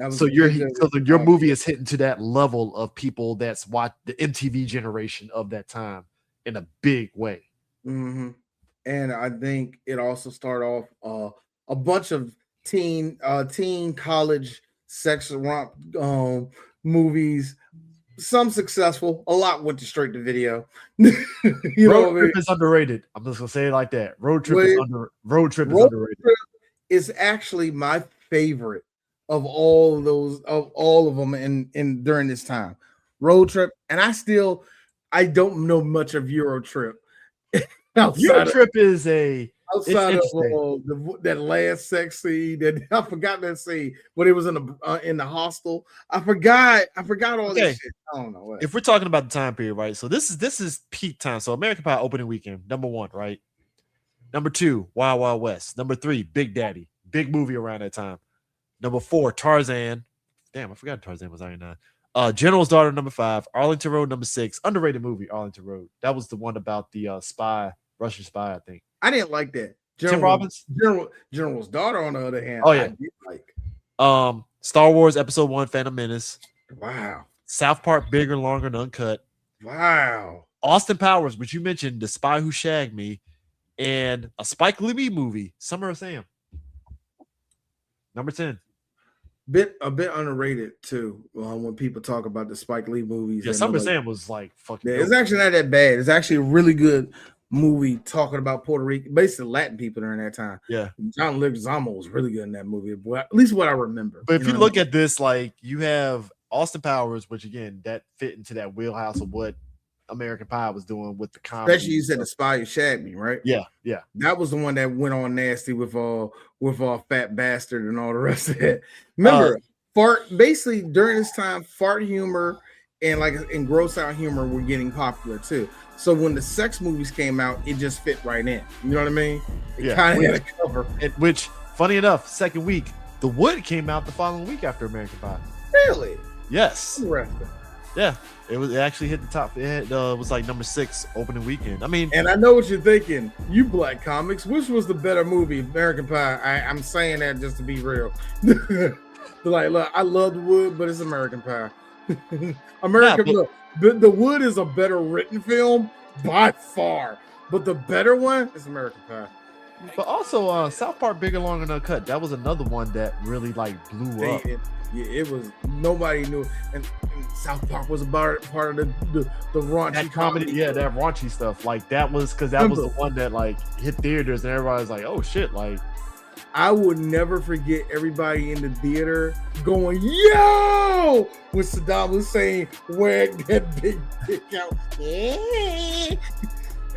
So your movie is hitting to that level of people that's watched the MTV generation of that time in a big way. Mm-hmm. And I think it also started off a bunch of teen college sex romp movies. Some successful, a lot went to straight to video. Road Trip is underrated. I'm just gonna say it like that. Road Trip is underrated. Is actually my favorite of all of them in during this time. Road Trip, and I don't know much of Euro Trip. Euro Trip is outside of that last sex scene that I forgot that scene, but it was in the hostel. I forgot all this shit. I don't know what. If we're talking about the time period, right? So this is peak time. So American Pie opening weekend, number 1, right? Number 2, Wild Wild West. Number 3, Big Daddy, big movie around that time. Number 4, Tarzan. Damn, I forgot Tarzan was 99. General's Daughter, number 5. Arlington Road, number 6. Underrated movie, Arlington Road. That was the one about the Russian spy, I think. I didn't like that. Tim Robbins? General's Daughter, on the other hand, I did like. Star Wars Episode 1, Phantom Menace. Wow. South Park, Bigger, Longer, and Uncut. Wow. Austin Powers, which you mentioned, The Spy Who Shagged Me, and a Spike Lee movie, Summer of Sam. Number 10. A bit underrated too. When people talk about the Spike Lee movies, yeah, Summer of Sam was like fucking. Yeah, it's actually not that bad. It's actually a really good movie talking about Puerto Rico, basically Latin people during that time. Yeah, John Leguizamo was really good in that movie, at least what I remember. But if you look at this, like you have Austin Powers, which again that fit into that wheelhouse of what American Pie was doing with the comedy. Especially you said The Spy Who Shagged Me, right? Yeah. That was the one that went on nasty with Fat Bastard and all the rest of it. Remember, basically during this time, fart humor and gross out humor were getting popular too. So when the sex movies came out, it just fit right in. You know what I mean? It kind of had a cover. Which, funny enough, second week, The Wood came out the following week after American Pie. Really? Yes. Interesting. Yeah, it actually hit the top. It was like number 6 opening weekend. I mean, and I know what you're thinking. You black comics, which was the better movie, American Pie? I'm saying that just to be real. Like, look, I love The Wood, but it's American Pie. The Wood is a better written film by far, but the better one is American Pie. But also, South Park, Bigger, Longer, and Uncut. That was another one that really like blew up. It was, nobody knew, and South Park was part of the raunchy that comedy. Yeah, that raunchy stuff. Like that was because that was the one that like hit theaters, and everybody was like, "Oh shit!" Like I would never forget everybody in the theater going, "Yo!" when Saddam Hussein wearing that big dick out.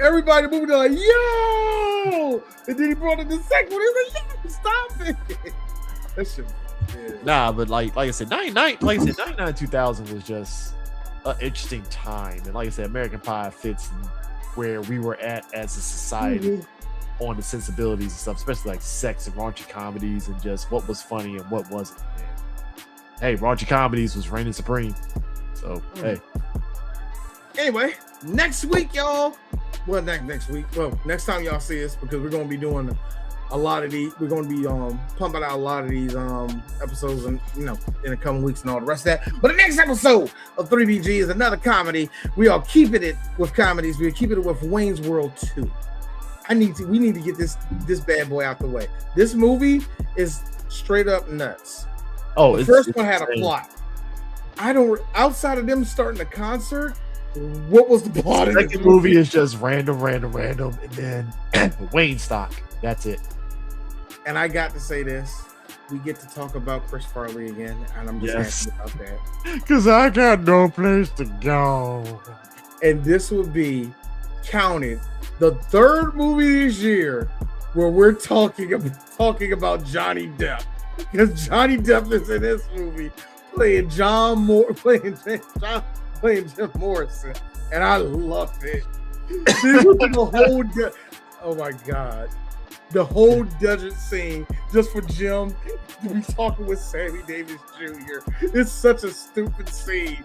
Everybody moving like, "Yo!" And then he brought it the second one. He was like, "Yo, stop it!" That shit. Yeah. Nah, but like I said, 99 2000 was just an interesting time, and like I said, American Pie fits where we were at as a society on the sensibilities and stuff, especially like sex and raunchy comedies and just what was funny and what wasn't. And hey, raunchy comedies was reigning supreme. So hey. Anyway, next week, y'all. Well, not next week. Well, next time y'all see us, because we're gonna be doing a lot of these. We're going to be pumping out a lot of these episodes, and in the coming weeks and all the rest of that. But the next episode of 3BG is another comedy. We are keeping it with comedies. We're keeping it with Wayne's World 2. We need to get this bad boy out the way. This movie is straight up nuts. Oh, the first one had a plot. Outside of them starting the concert, what was the plot? The second movie is just random, and then Wayne stock. That's it. And I got to say this. We get to talk about Chris Farley again, and I'm just happy about that. Because I got no place to go. And this will be counted the third movie this year where we're talking about Johnny Depp. Because Johnny Depp is in this movie playing Jim Morrison, and I loved it. Oh my God. The whole desert scene just for Jim to be talking with Sammy Davis Jr. It's such a stupid scene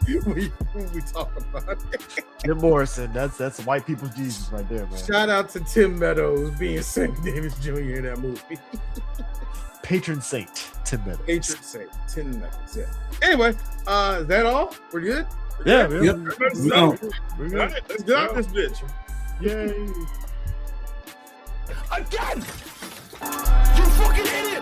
when we talk about it. Jim Morrison, that's white people's Jesus right there, man. Shout out to Tim Meadows being Sammy Davis Jr. in that movie. Patron saint, Tim Meadows. Patron saint, Tim Meadows, yeah. Anyway, is that all? We're good? Yeah. Yep. All right, let's get out this bitch. Yay. Again! You fucking idiot!